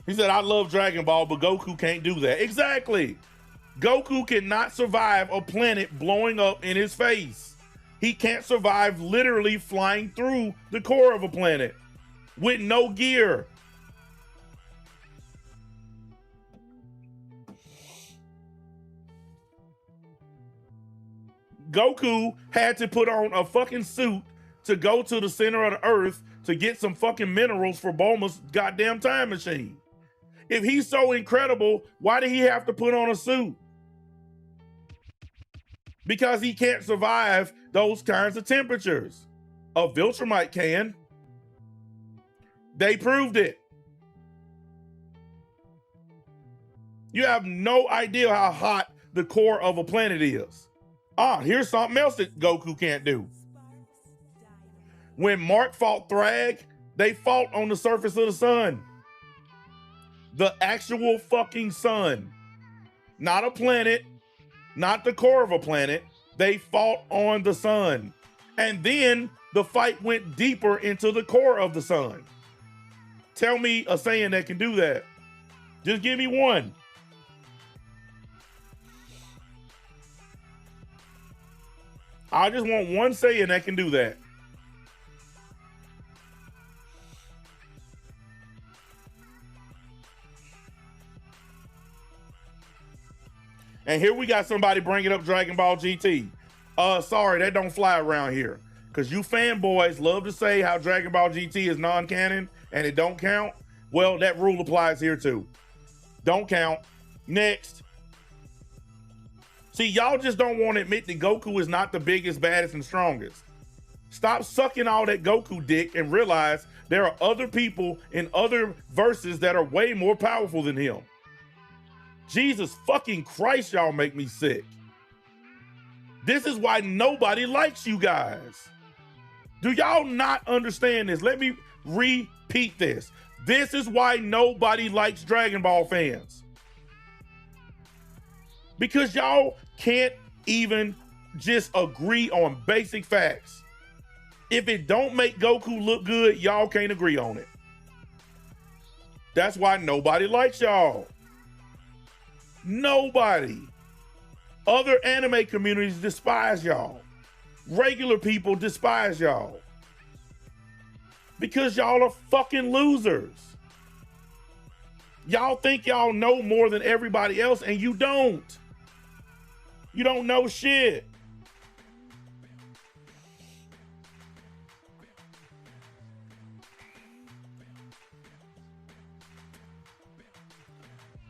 He said, I love Dragon Ball, but Goku can't do that. Exactly. Goku cannot survive a planet blowing up in his face. He can't survive literally flying through the core of a planet with no gear. Goku had to put on a fucking suit to go to the center of the earth to get some fucking minerals for Bulma's goddamn time machine. If he's so incredible, why did he have to put on a suit? Because he can't survive those kinds of temperatures. A Viltrumite can. They proved it. You have no idea how hot the core of a planet is. Here's something else that Goku can't do. When Mark fought Thrag, they fought on the surface of the sun. The actual fucking sun. Not a planet, not the core of a planet. They fought on the sun. And then the fight went deeper into the core of the sun. Tell me a Saiyan that can do that. Just give me one. I just want one Saiyan that can do that. And here we got somebody bringing up Dragon Ball GT. Sorry, that don't fly around here. Because you fanboys love to say how Dragon Ball GT is non-canon and it don't count. Well, that rule applies here too. Don't count. Next. See, y'all just don't want to admit that Goku is not the biggest, baddest, and strongest. Stop sucking all that Goku dick and realize there are other people in other verses that are way more powerful than him. Jesus fucking Christ, y'all make me sick. This is why nobody likes you guys. Do y'all not understand this? Let me repeat this. This is why nobody likes Dragon Ball fans. Because y'all can't even just agree on basic facts. If it don't make Goku look good, y'all can't agree on it. That's why nobody likes y'all. Nobody. Other anime communities despise y'all. Regular people despise y'all. Because y'all are fucking losers. Y'all think y'all know more than everybody else, and you don't. You don't know shit.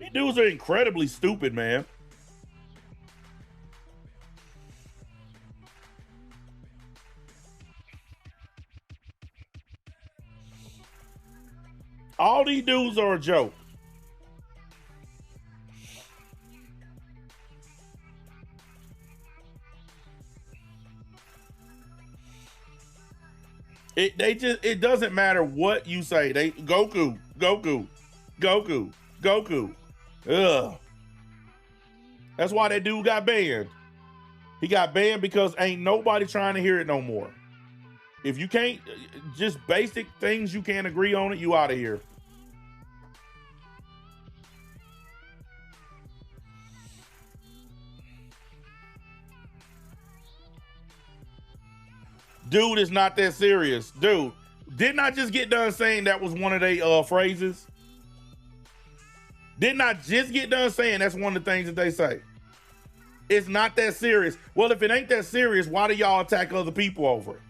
These dudes are incredibly stupid, man. All these dudes are a joke. It doesn't matter what you say. They Goku. Ugh. That's why that dude got banned. He got banned because ain't nobody trying to hear it no more. If you can't, just basic things you can't agree on it, you out of here. Dude, it's not that serious. Dude, didn't I just get done saying that was one of their phrases? Didn't I just get done saying that's one of the things that they say? It's not that serious. Well, if it ain't that serious, why do y'all attack other people over it?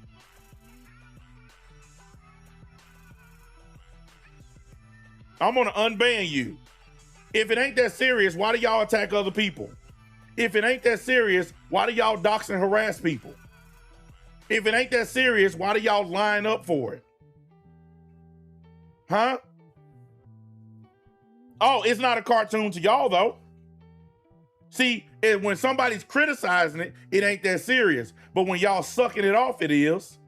I'm gonna unban you. If it ain't that serious, why do y'all attack other people? If it ain't that serious, why do y'all dox and harass people? If it ain't that serious, why do y'all line up for it? Huh? Oh, it's not a cartoon to y'all, though. See, when somebody's criticizing it, it ain't that serious. But when y'all sucking it off, it is.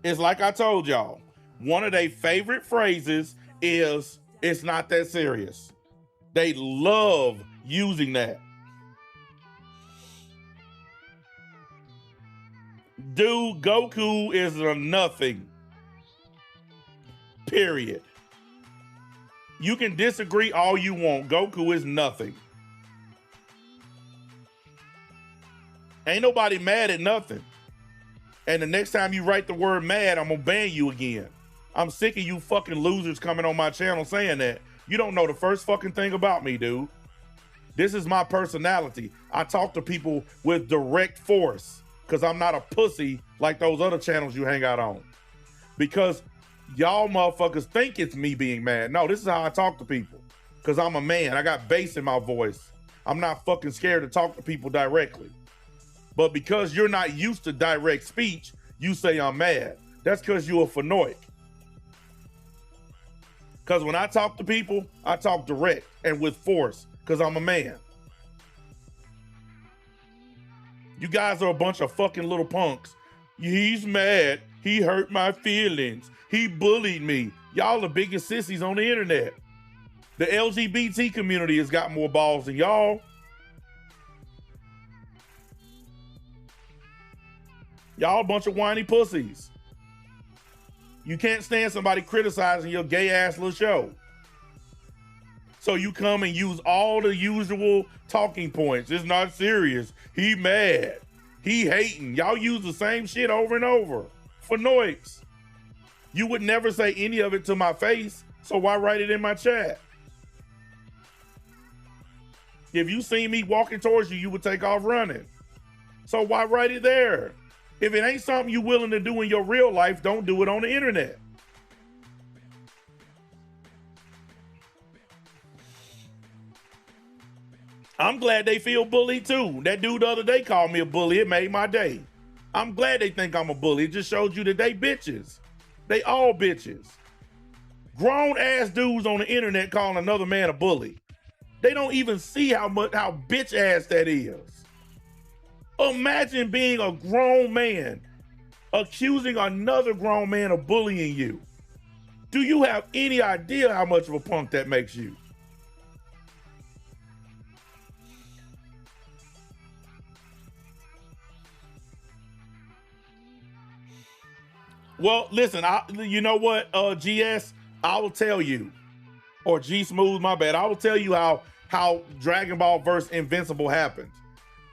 It's like I told y'all. One of their favorite phrases is, it's not that serious. They love using that. Dude, Goku is a nothing. Period. You can disagree all you want. Goku is nothing. Ain't nobody mad at nothing. And the next time you write the word mad, I'm gonna ban you again. I'm sick of you fucking losers coming on my channel saying that. You don't know the first fucking thing about me, dude. This is my personality. I talk to people with direct force because I'm not a pussy like those other channels you hang out on. Because y'all motherfuckers think it's me being mad. No, this is how I talk to people because I'm a man. I got bass in my voice. I'm not fucking scared to talk to people directly. But because you're not used to direct speech, you say I'm mad. That's because you're a fanoic. Because when I talk to people, I talk direct and with force because I'm a man. You guys are a bunch of fucking little punks. He's mad. He hurt my feelings. He bullied me. Y'all the biggest sissies on the internet. The LGBT community has got more balls than y'all. Y'all a bunch of whiny pussies. You can't stand somebody criticizing your gay ass little show. So you come and use all the usual talking points. It's not serious. He mad. He hating. Y'all use the same shit over and over for noise. You would never say any of it to my face, so why write it in my chat? If you see me walking towards you, you would take off running. So why write it there? If it ain't something you willing to do in your real life, don't do it on the internet. I'm glad they feel bullied too. That dude the other day called me a bully. It made my day. I'm glad they think I'm a bully. It just showed you that they bitches. They all bitches. Grown ass dudes on the internet calling another man a bully. They don't even see how bitch ass that is. Imagine being a grown man accusing another grown man of bullying you. Do you have any idea how much of a punk that makes you? Well, listen, you know what, GS, I will tell you, or G Smooth, my bad. I will tell you how Dragon Ball versus Invincible happened.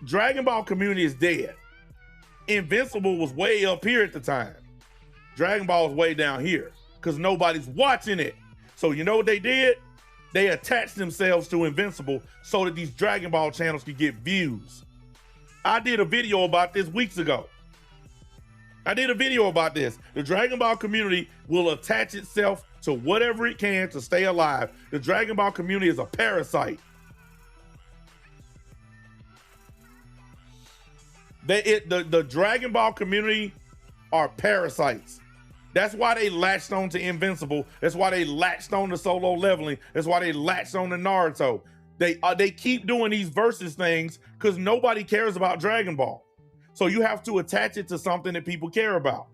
Dragon Ball community is dead. Invincible was way up here at the time. Dragon Ball is way down here because nobody's watching it. So you know what they did? They attached themselves to Invincible so that these Dragon Ball channels could get views. I did a video about this weeks ago. The Dragon Ball community will attach itself to whatever it can to stay alive. The Dragon Ball community is a parasite. The Dragon Ball community are parasites. That's why they latched on to Invincible. That's why they latched on to solo leveling. That's why they latched on to Naruto. They keep doing these versus things because nobody cares about Dragon Ball. So you have to attach it to something that people care about.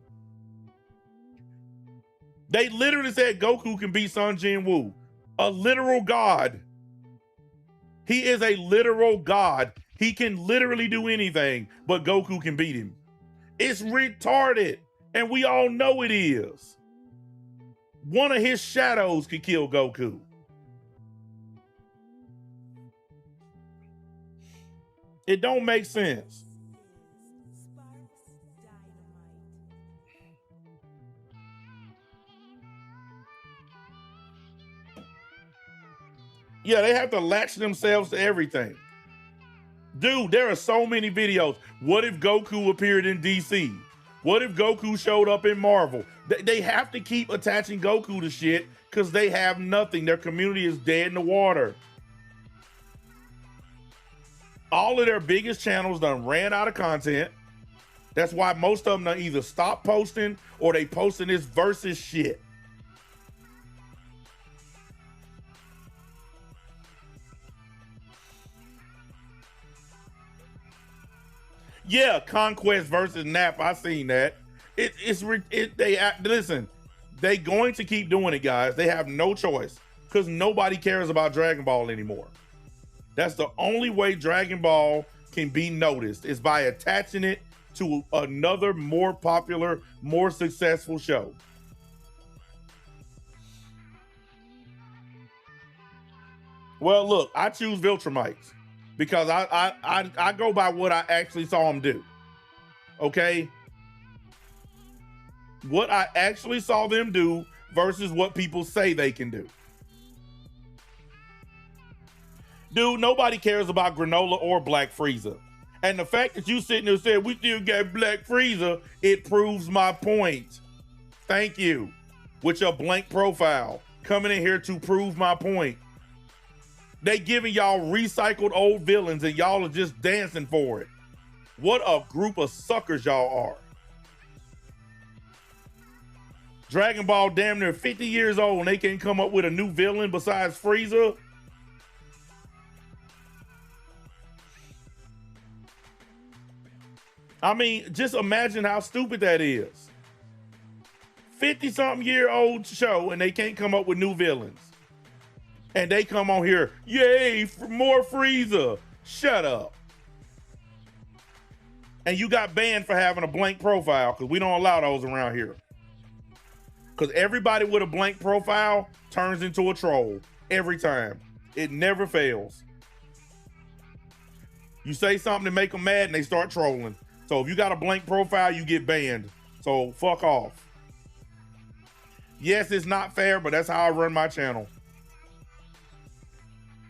They literally said Goku can beat Sun Jin-woo, a literal god. He is a literal god. He can literally do anything, but Goku can beat him. It's retarded, and we all know it is. One of his shadows could kill Goku. It don't make sense. Yeah, they have to latch themselves to everything. Dude, there are so many videos. What if Goku appeared in DC? What if Goku showed up in Marvel? They have to keep attaching Goku to shit because they have nothing. Their community is dead in the water. All of their biggest channels done ran out of content. That's why most of them done either stop posting or they posting this versus shit. Yeah, Conquest versus Nap. I seen that. Listen, they going to keep doing it, guys. They have no choice because nobody cares about Dragon Ball anymore. That's the only way Dragon Ball can be noticed is by attaching it to another more popular, more successful show. Well, look, I choose Viltrumites because I go by what I actually saw them do. Okay? What I actually saw them do versus what people say they can do. Dude, nobody cares about Granola or Black Frieza. And the fact that you sitting there saying we still got Black Frieza, it proves my point. Thank you. With your blank profile, coming in here to prove my point. They giving y'all recycled old villains and y'all are just dancing for it. What a group of suckers y'all are. Dragon Ball damn near 50 years old and they can't come up with a new villain besides Frieza. I mean, just imagine how stupid that is. 50-something year old show and they can't come up with new villains. And they come on here, yay, for more Frieza. Shut up. And you got banned for having a blank profile because we don't allow those around here. Because everybody with a blank profile turns into a troll every time. It never fails. You say something to make them mad and they start trolling. So if you got a blank profile, you get banned. So fuck off. Yes, it's not fair, but that's how I run my channel.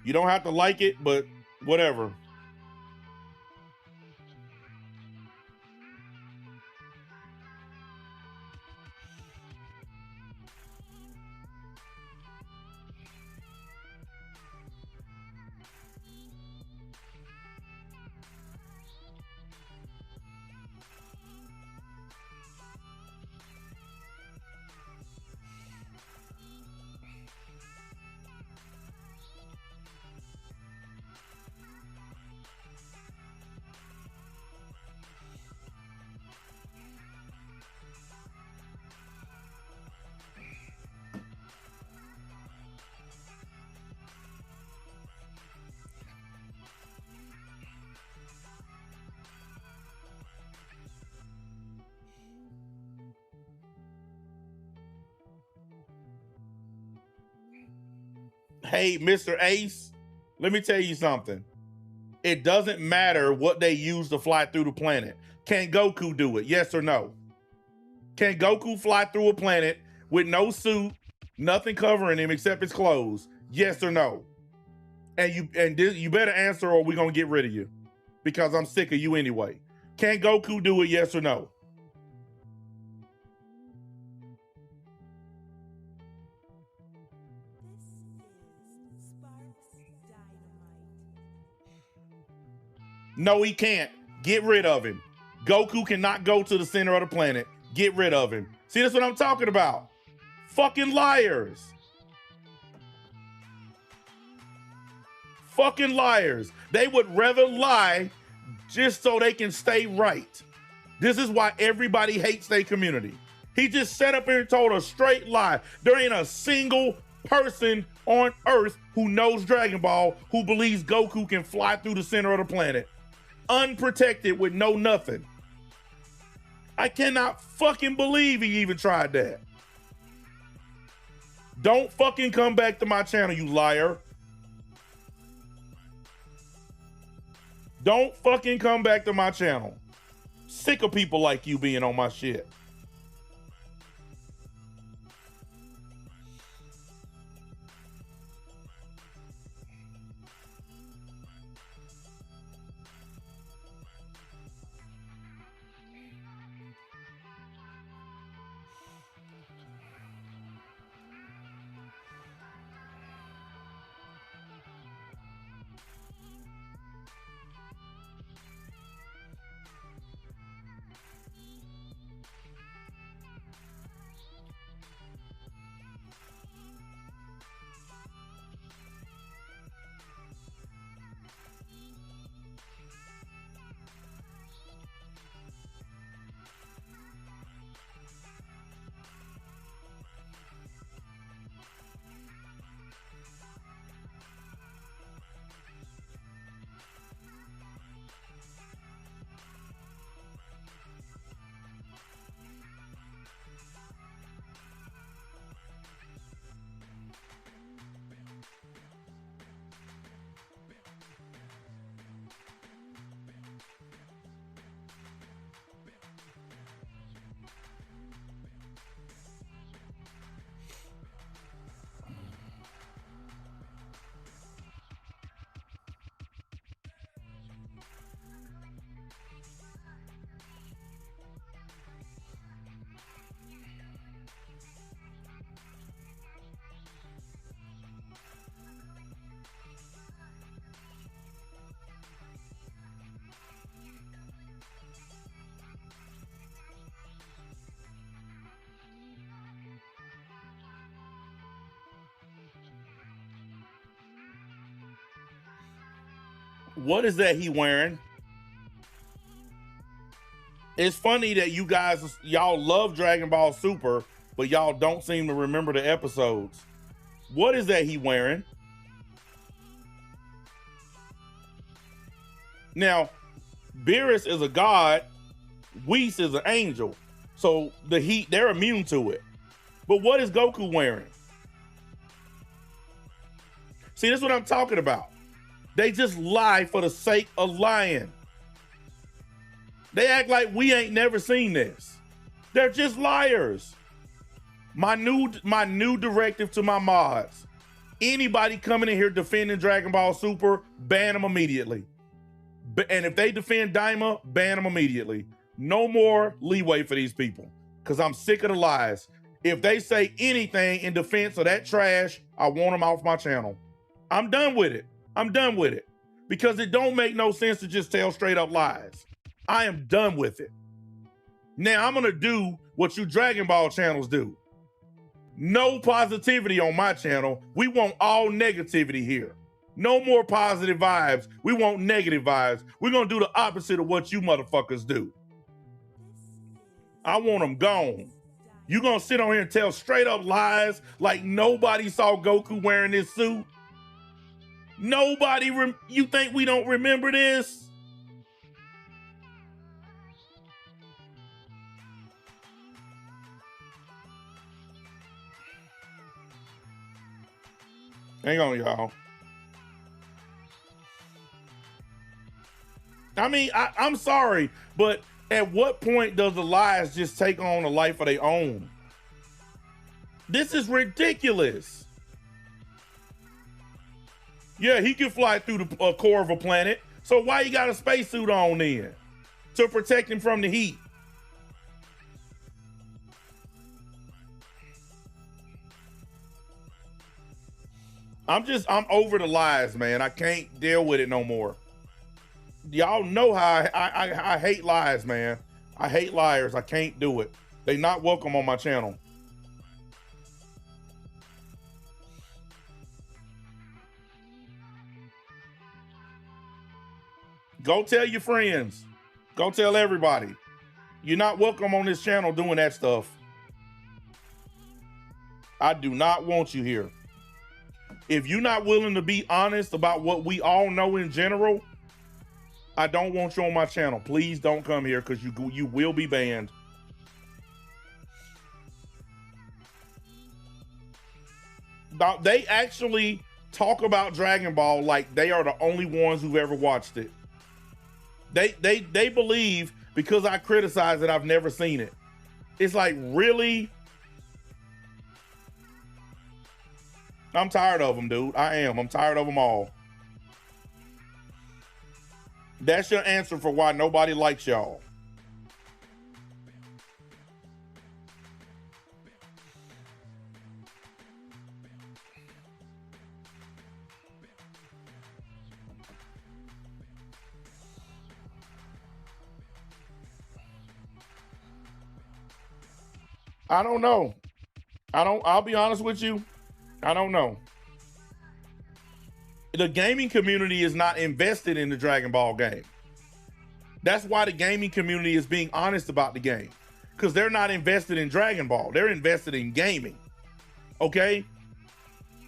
You don't have to like it, but whatever. Hey, Mr. Ace, let me tell you something. It doesn't matter what they use to fly through the planet. Can Goku do it? Yes or no? Can Goku fly through a planet with no suit, nothing covering him except his clothes? Yes or no? And you better answer or we're going to get rid of you because I'm sick of you anyway. Can Goku do it? Yes or no? No, he can't. Get rid of him. Goku cannot go to the center of the planet. Get rid of him. See, that's what I'm talking about. Fucking liars. Fucking liars. They would rather lie just so they can stay right. This is why everybody hates their community. He just sat up here and told a straight lie. There ain't a single person on Earth who knows Dragon Ball who believes Goku can fly through the center of the planet. Unprotected with no nothing. I cannot fucking believe he even tried that. Don't fucking come back to my channel, you liar. Don't fucking come back to my channel. Sick of people like you being on my shit. What is that he wearing? It's funny that you guys, y'all love Dragon Ball Super, but y'all don't seem to remember the episodes. What is that he wearing? Now, Beerus is a god, Whis is an angel. So the heat, they're immune to it. But what is Goku wearing? See, that's what I'm talking about. They just lie for the sake of lying. They act like we ain't never seen this. They're just liars. My new directive to my mods: anybody coming in here defending Dragon Ball Super, ban them immediately. And if they defend Daima, ban them immediately. No more leeway for these people, because I'm sick of the lies. If they say anything in defense of that trash, I want them off my channel. I'm done with it. I'm done with it, because it don't make no sense to just tell straight up lies. I am done with it. Now I'm gonna do what you Dragon Ball channels do. No positivity on my channel. We want all negativity here. No more positive vibes. We want negative vibes. We're gonna do the opposite of what you motherfuckers do. I want them gone. You gonna sit on here and tell straight up lies like nobody saw Goku wearing this suit? Nobody, you think we don't remember this? Hang on, y'all. I mean, I'm sorry, but at what point does the lies just take on a life of their own? This is ridiculous. Yeah, he can fly through the core of a planet. So why you got a spacesuit on then? To protect him from the heat. I'm over the lies, man. I can't deal with it no more. Y'all know how I hate lies, man. I hate liars. I can't do it. They not welcome on my channel. Go tell your friends. Go tell everybody. You're not welcome on this channel doing that stuff. I do not want you here. If you're not willing to be honest about what we all know in general, I don't want you on my channel. Please don't come here, because you will be banned. They actually talk about Dragon Ball like they are the only ones who've ever watched it. They believe because I criticize it, I've never seen it. It's like, really? I'm tired of them, dude. I am. I'm tired of them all. That's your answer for why nobody likes y'all. I don't know. I'll be honest with you. I don't know. The gaming community is not invested in the Dragon Ball game. That's why the gaming community is being honest about the game, because they're not invested in Dragon Ball. They're invested in gaming. Okay?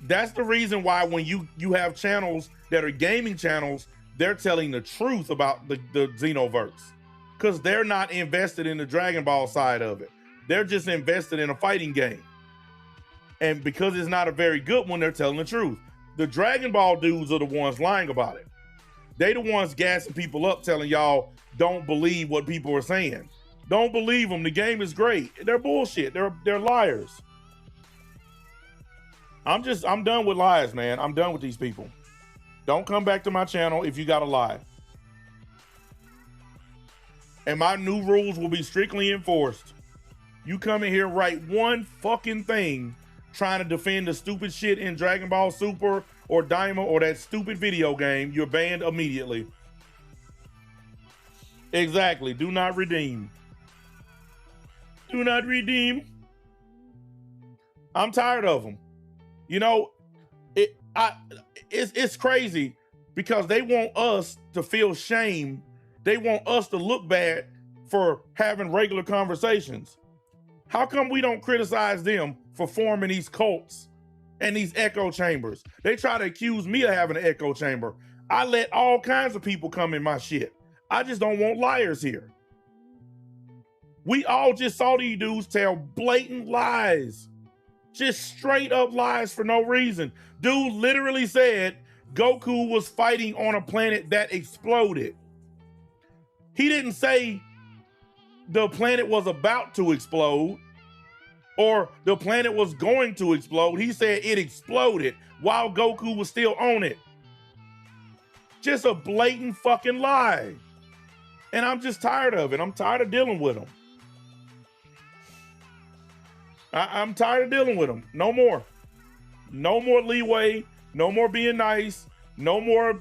That's the reason why when you have channels that are gaming channels, they're telling the truth about the Xenoverse, because they're not invested in the Dragon Ball side of it. They're just invested in a fighting game. And because it's not a very good one, they're telling the truth. The Dragon Ball dudes are the ones lying about it. They the ones gassing people up, telling y'all, don't believe what people are saying. Don't believe them. The game is great. They're bullshit. They're liars. I'm done with lies, man. I'm done with these people. Don't come back to my channel if you got to lie. And my new rules will be strictly enforced. You come in here, write one fucking thing trying to defend the stupid shit in Dragon Ball Super or Daima or that stupid video game, you're banned immediately. Exactly. Do not redeem. Do not redeem. I'm tired of them. You know, it's crazy because they want us to feel shame. They want us to look bad for having regular conversations. How come we don't criticize them for forming these cults and these echo chambers? They try to accuse me of having an echo chamber. I let all kinds of people come in my shit. I just don't want liars here. We all just saw these dudes tell blatant lies. Just straight up lies for no reason. Dude literally said Goku was fighting on a planet that exploded. He didn't say the planet was about to explode or the planet was going to explode. He said it exploded while Goku was still on it. Just a blatant fucking lie. And I'm just tired of it. I'm tired of dealing with them. I'm tired of dealing with them. No more. No more leeway. No more being nice. No more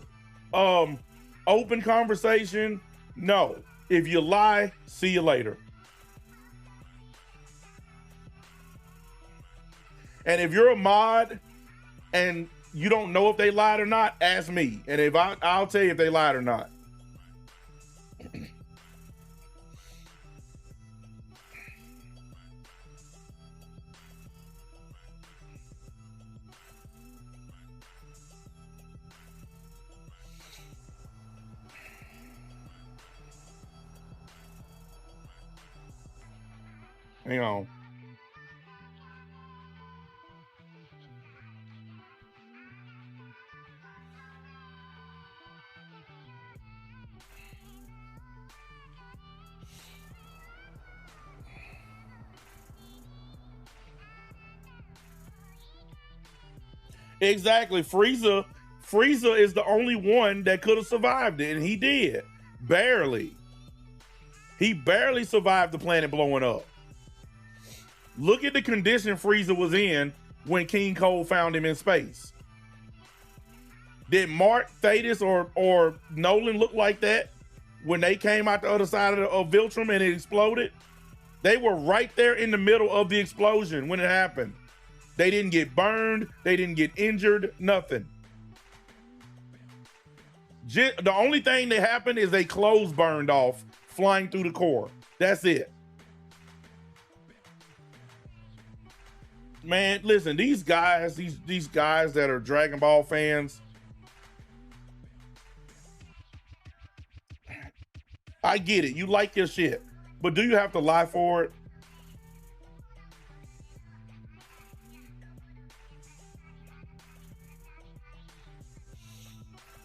open conversation. No. If you lie, see you later. And if you're a mod and you don't know if they lied or not, ask me. And if I'll tell you if they lied or not. Hang on. Exactly. Frieza is the only one that could have survived it, and he did. Barely. He barely survived the planet blowing up. Look at the condition Frieza was in when King Cole found him in space. Did Mark, Thetis, or Nolan look like that when they came out the other side of Viltrum and it exploded? They were right there in the middle of the explosion when it happened. They didn't get burned. They didn't get injured. Nothing. The only thing that happened is they clothes burned off flying through the core. That's it. Man, listen, these guys that are Dragon Ball fans, I get it. You like your shit, but do you have to lie for it?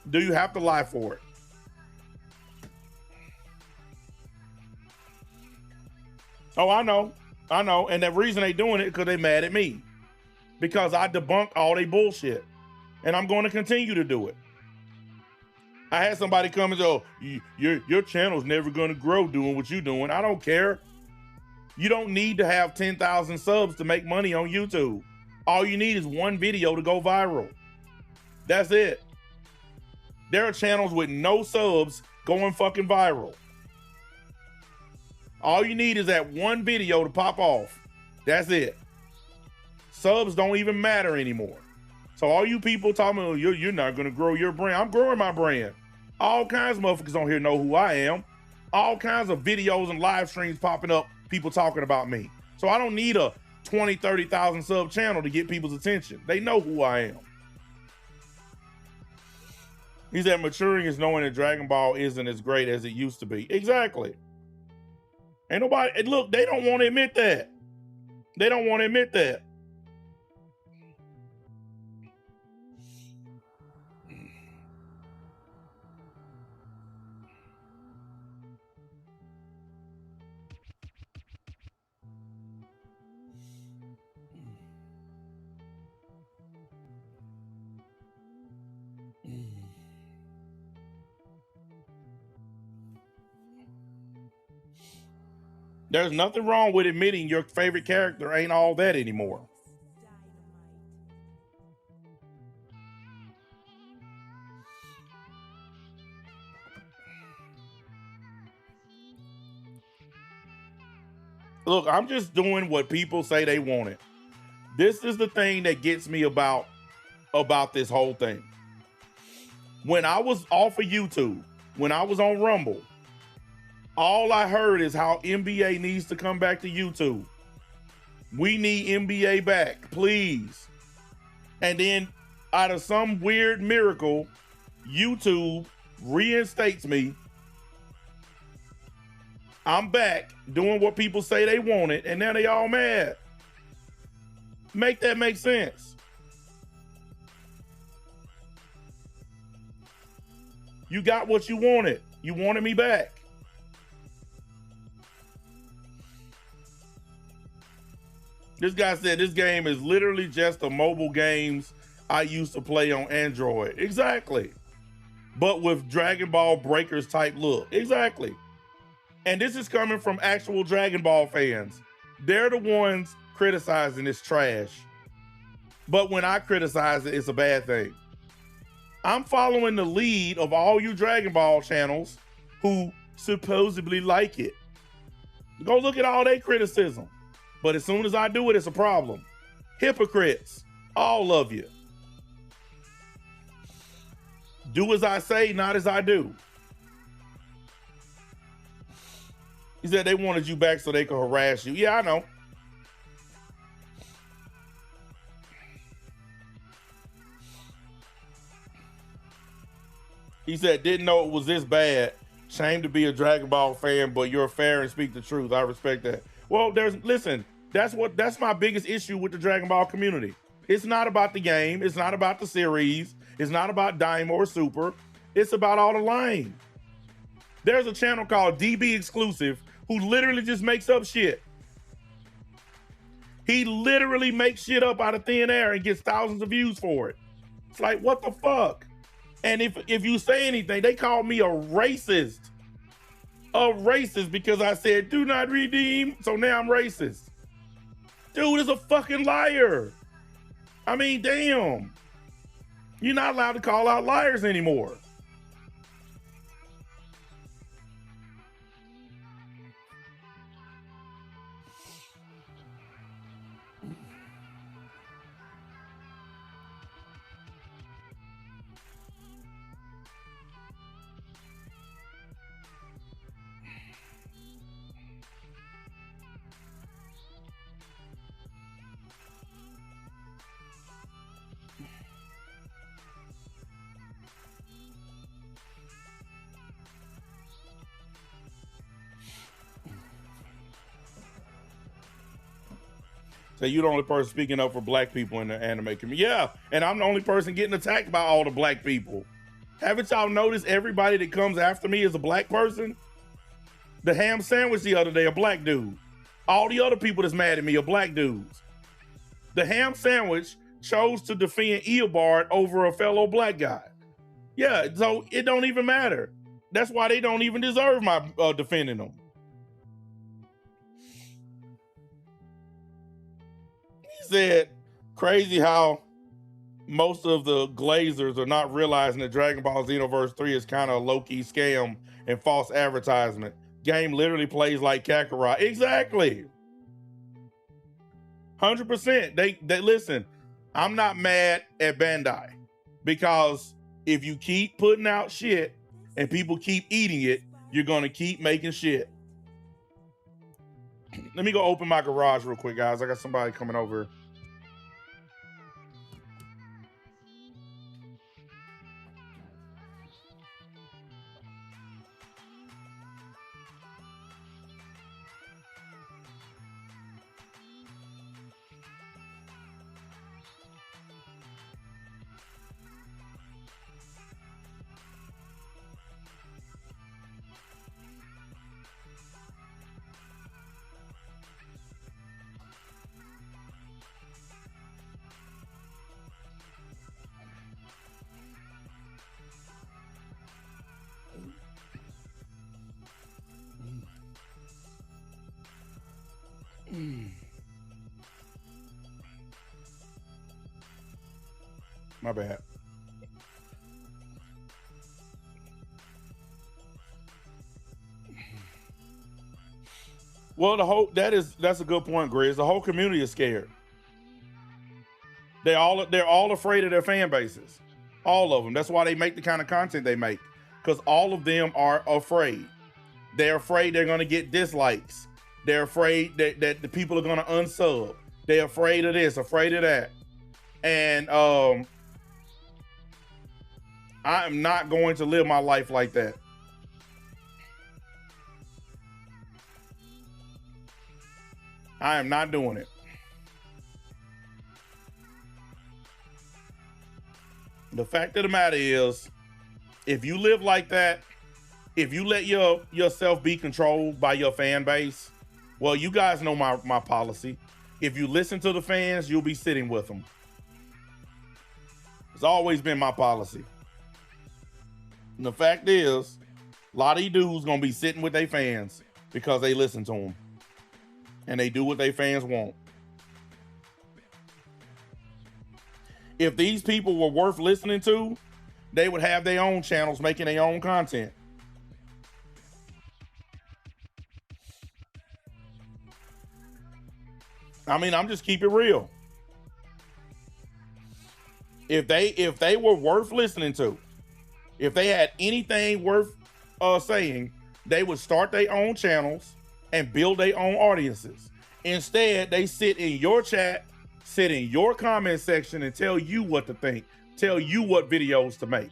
Do you have to lie for it? Oh, I know. And the reason they doing it because they mad at me. Because I debunk all they bullshit. And I'm going to continue to do it. I had somebody come and say, oh, your channel's never going to grow doing what you're doing. I don't care. You don't need to have 10,000 subs to make money on YouTube. All you need is one video to go viral. That's it. There are channels with no subs going fucking viral. All you need is that one video to pop off. That's it. Subs don't even matter anymore. So all you people talking about, you're not going to grow your brand. I'm growing my brand. All kinds of motherfuckers on here know who I am. All kinds of videos and live streams popping up, people talking about me. So I don't need a 20, 30,000 sub channel to get people's attention. They know who I am. He said maturing is knowing that Dragon Ball isn't as great as it used to be. Exactly. Ain't nobody, look, they don't want to admit that. They don't want to admit that. There's nothing wrong with admitting your favorite character ain't all that anymore. Look, I'm just doing what people say they wanted. This is the thing that gets me about this whole thing. When I was off of YouTube, when I was on Rumble, all I heard is how NBA needs to come back to YouTube. We need NBA back, please. And then out of some weird miracle, YouTube reinstates me. I'm back doing what people say they wanted, and now they all mad. Make that make sense. You got what you wanted. You wanted me back. This guy said this game is literally just the mobile games I used to play on Android. Exactly. But with Dragon Ball Breakers type look. Exactly. And this is coming from actual Dragon Ball fans. They're the ones criticizing this trash. But when I criticize it, it's a bad thing. I'm following the lead of all you Dragon Ball channels who supposedly like it. Go look at all their criticism. But as soon as I do it, it's a problem. Hypocrites, all of you. Do as I say, not as I do. He said they wanted you back so they could harass you. Yeah, I know. He said, didn't know it was this bad. Shame to be a Dragon Ball fan, but you're fair and speak the truth. I respect that. Well, listen, that's my biggest issue with the Dragon Ball community. It's not about the game. It's not about the series. It's not about Dime or Super. It's about all the lying. There's a channel called DB Exclusive who literally just makes up shit. He literally makes shit up out of thin air and gets thousands of views for it. It's like, what the fuck? And if you say anything, they call me a racist. A racist because I said, do not redeem. So now I'm racist. Dude is a fucking liar. I mean, damn. You're not allowed to call out liars anymore. So you're the only person speaking up for black people in the anime community. Yeah, and I'm the only person getting attacked by all the black people. Haven't y'all noticed everybody that comes after me is a black person? The ham sandwich the other day, a black dude. All the other people that's mad at me are black dudes. The ham sandwich chose to defend Eobard over a fellow black guy. Yeah, so it don't even matter. That's why they don't even deserve my defending them. Said crazy how most of the glazers are not realizing that Dragon Ball Xenoverse 3 is kind of a low-key scam and false advertisement. Game literally plays like Kakarot. Exactly. 100%. They listen, I'm not mad at Bandai because if you keep putting out shit and people keep eating it, you're going to keep making shit. Let me go open my garage real quick, guys. I got somebody coming over. My bad. Well, that's a good point, Grizz. The whole community is scared. They're all afraid of their fan bases. All of them. That's why they make the kind of content they make. Because all of them are afraid. They're afraid they're gonna get dislikes. They're afraid that the people are gonna unsub. They're afraid of this, afraid of that. And I am not going to live my life like that. I am not doing it. The fact of the matter is, if you live like that, if you let yourself be controlled by your fan base, well, you guys know my policy. If you listen to the fans, you'll be sitting with them. It's always been my policy. And the fact is, a lot of these dudes gonna be sitting with their fans because they listen to them. And they do what their fans want. If these people were worth listening to, they would have their own channels making their own content. I mean, I'm just keep it real. If they were worth listening to, if they had anything worth saying, they would start their own channels and build their own audiences. Instead, they sit in your chat, sit in your comment section and tell you what to think, tell you what videos to make.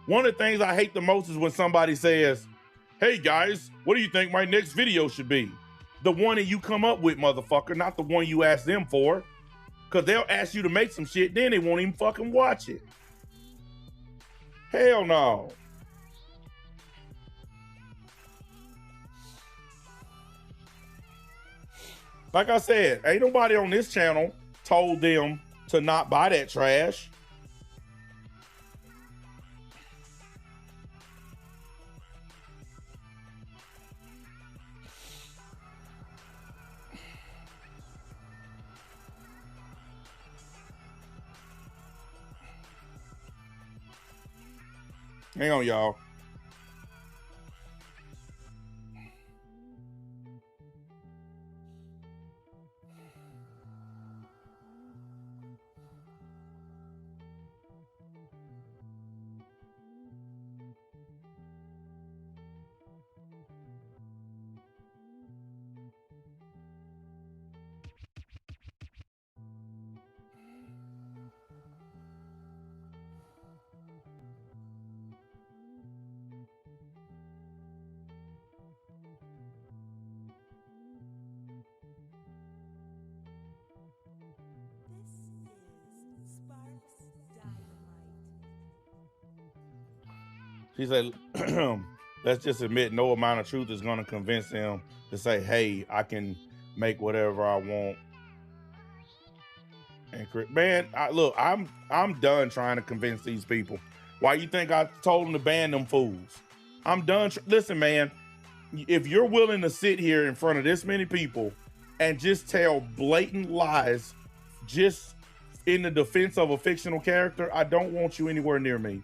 One of the things I hate the most is when somebody says, "Hey guys, what do you think my next video should be?" The one that you come up with, motherfucker, not the one you ask them for. Because they'll ask you to make some shit, then they won't even fucking watch it. Hell no. Like I said, ain't nobody on this channel told them to not buy that trash. Hang on, y'all. She said, let's just admit no amount of truth is going to convince him to say, hey, I can make whatever I want. And man, look, I'm done trying to convince these people. Why you think I told them to ban them fools? I'm done. Listen, man, if you're willing to sit here in front of this many people and just tell blatant lies just in the defense of a fictional character, I don't want you anywhere near me.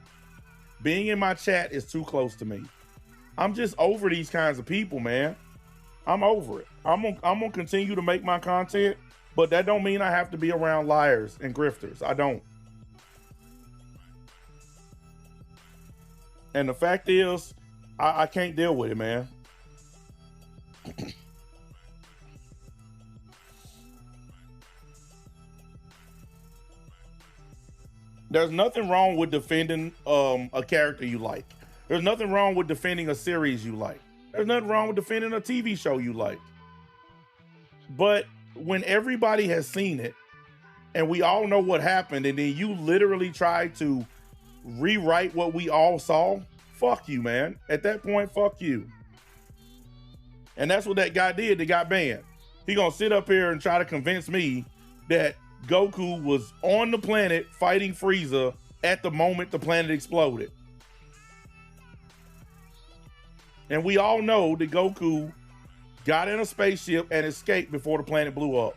Being in my chat is too close to me. I'm just over these kinds of people, man. I'm over it. I'm gonna continue to make my content, but that don't mean I have to be around liars and grifters. I don't. And the fact is, I can't deal with it, man. There's nothing wrong with defending a character you like. There's nothing wrong with defending a series you like. There's nothing wrong with defending a TV show you like. But when everybody has seen it and we all know what happened, and then you literally try to rewrite what we all saw, fuck you, man. At that point, fuck you. And that's what that guy did that got banned. He gonna sit up here and try to convince me that Goku was on the planet fighting Frieza at the moment the planet exploded. And we all know that Goku got in a spaceship and escaped before the planet blew up.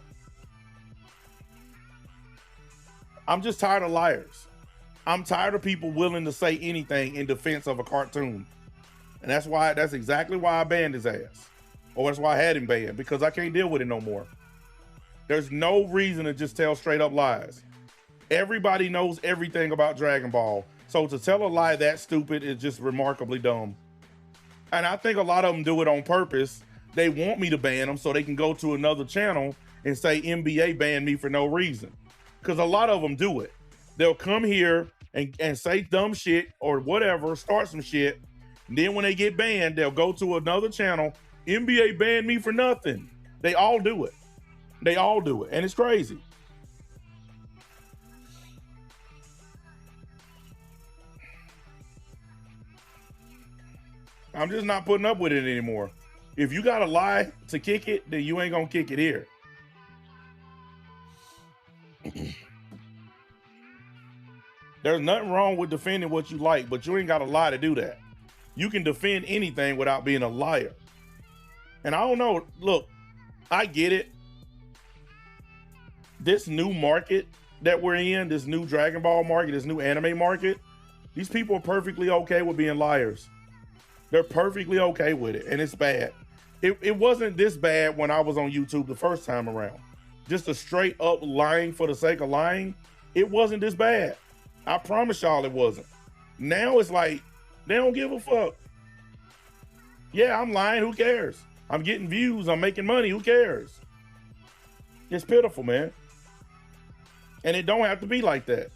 I'm just tired of liars. I'm tired of people willing to say anything in defense of a cartoon. And that's exactly why I banned his ass. Or that's why I had him banned, because I can't deal with it no more. There's no reason to just tell straight up lies. Everybody knows everything about Dragon Ball. So to tell a lie that stupid is just remarkably dumb. And I think a lot of them do it on purpose. They want me to ban them so they can go to another channel and say NBA banned me for no reason. Because a lot of them do it. They'll come here and say dumb shit or whatever, start some shit. And then when they get banned, they'll go to another channel. NBA banned me for nothing. They all do it. They all do it, and it's crazy. I'm just not putting up with it anymore. If you got to lie to kick it, then you ain't going to kick it here. There's nothing wrong with defending what you like, but you ain't got to lie to do that. You can defend anything without being a liar. And I don't know, look, I get it. This new market that we're in, this new Dragon Ball market, this new anime market, these people are perfectly okay with being liars. They're perfectly okay with it, and it's bad. It wasn't this bad when I was on YouTube the first time around. Just a straight up lying for the sake of lying, it wasn't this bad. I promise y'all it wasn't. Now it's like, they don't give a fuck. Yeah, I'm lying, who cares? I'm getting views, I'm making money, who cares? It's pitiful, man. And it don't have to be like that.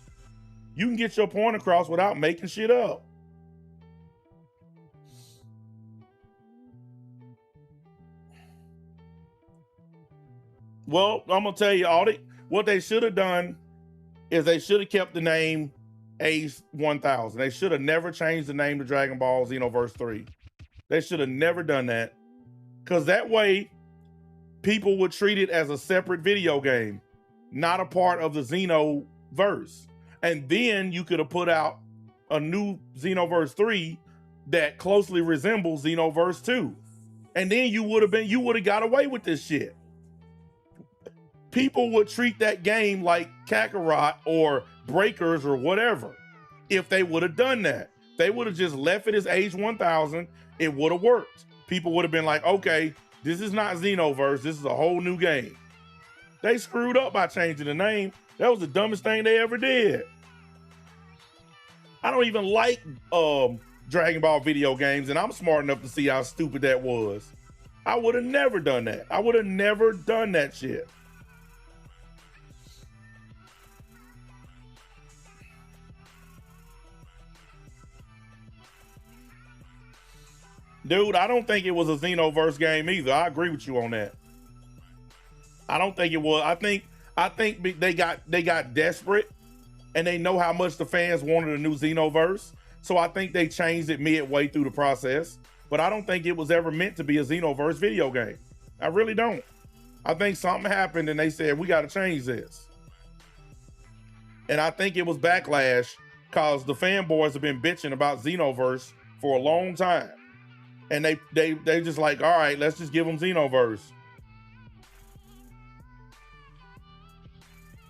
You can get your point across without making shit up. Well, I'm gonna tell you, what they should have done is they should have kept the name Ace 1000. They should have never changed the name to Dragon Ball Xenoverse 3. They should have never done that, because that way people would treat it as a separate video game, not a part of the Xenoverse. And then you could have put out a new Xenoverse 3 that closely resembles Xenoverse 2. And then you would have got away with this shit. People would treat that game like Kakarot or Breakers or whatever if they would have done that. They would have just left it as Age 1000. It would have worked. People would have been like, okay, this is not Xenoverse. This is a whole new game. They screwed up by changing the name. That was the dumbest thing they ever did. I don't even like Dragon Ball video games, and I'm smart enough to see how stupid that was. I would have never done that. I would have never done that shit. Dude, I don't think it was a Xenoverse game either. I agree with you on that. I don't think it was. I think they got desperate, and they know how much the fans wanted a new Xenoverse. So I think they changed it midway through the process. But I don't think it was ever meant to be a Xenoverse video game. I really don't. I think something happened and they said, we got to change this. And I think it was backlash because the fanboys have been bitching about Xenoverse for a long time. And they just like, all right, let's just give them Xenoverse.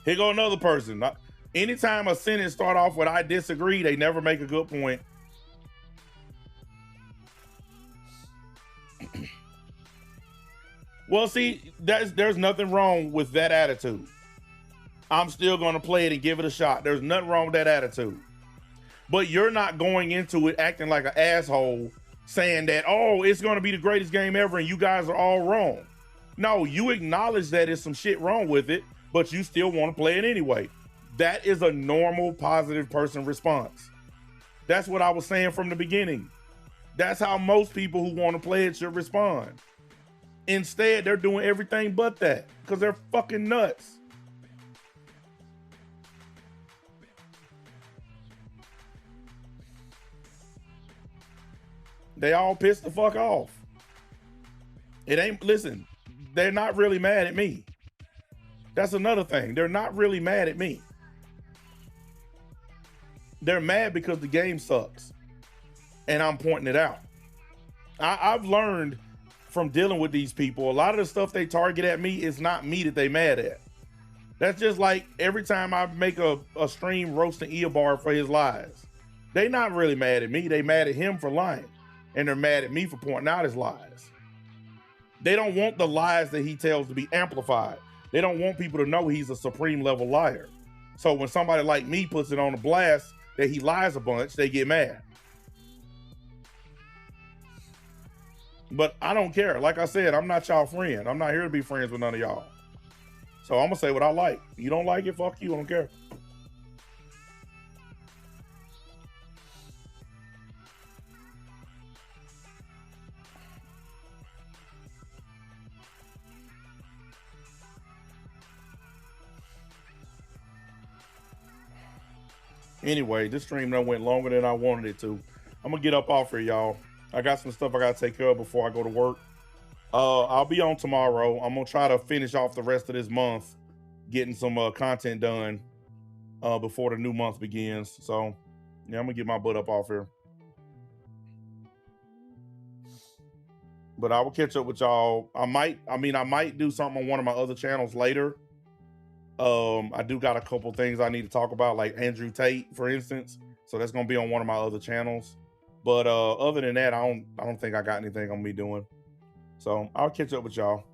Here go another person. Anytime a sentence start off with I disagree, they never make a good point. Well, see, there's nothing wrong with that attitude. I'm still going to play it and give it a shot. There's nothing wrong with that attitude. But you're not going into it acting like an asshole saying that, oh, it's going to be the greatest game ever and you guys are all wrong. No, you acknowledge that there's some shit wrong with it, but you still want to play it anyway. That is a normal, positive person response. That's what I was saying from the beginning. That's how most people who want to play it should respond. Instead, they're doing everything but that because they're fucking nuts. They all pissed the fuck off. Listen, they're not really mad at me. That's another thing. They're not really mad at me. They're mad because the game sucks. And I'm pointing it out. I've learned from dealing with these people, a lot of the stuff they target at me is not me that they mad at. That's just like every time I make a stream roasting Eobar for his lies. They not really mad at me. They mad at him for lying. And they're mad at me for pointing out his lies. They don't want the lies that he tells to be amplified. They don't want people to know he's a supreme level liar. So when somebody like me puts it on a blast that he lies a bunch, they get mad. But I don't care. Like I said, I'm not y'all friend. I'm not here to be friends with none of y'all. So I'm gonna say what I like. You don't like it, fuck you, I don't care. Anyway, this stream done went longer than I wanted it to. I'm gonna get up off here, y'all. I got some stuff I gotta take care of before I go to work. I'll be on tomorrow. I'm gonna try to finish off the rest of this month, getting some content done before the new month begins. So yeah, I'm gonna get my butt up off here. But I will catch up with y'all. I might do something on one of my other channels later. I do got a couple things I need to talk about, like Andrew Tate, for instance. So that's gonna be on one of my other channels. But other than that, I don't think I got anything I'm gonna be doing. So I'll catch up with y'all.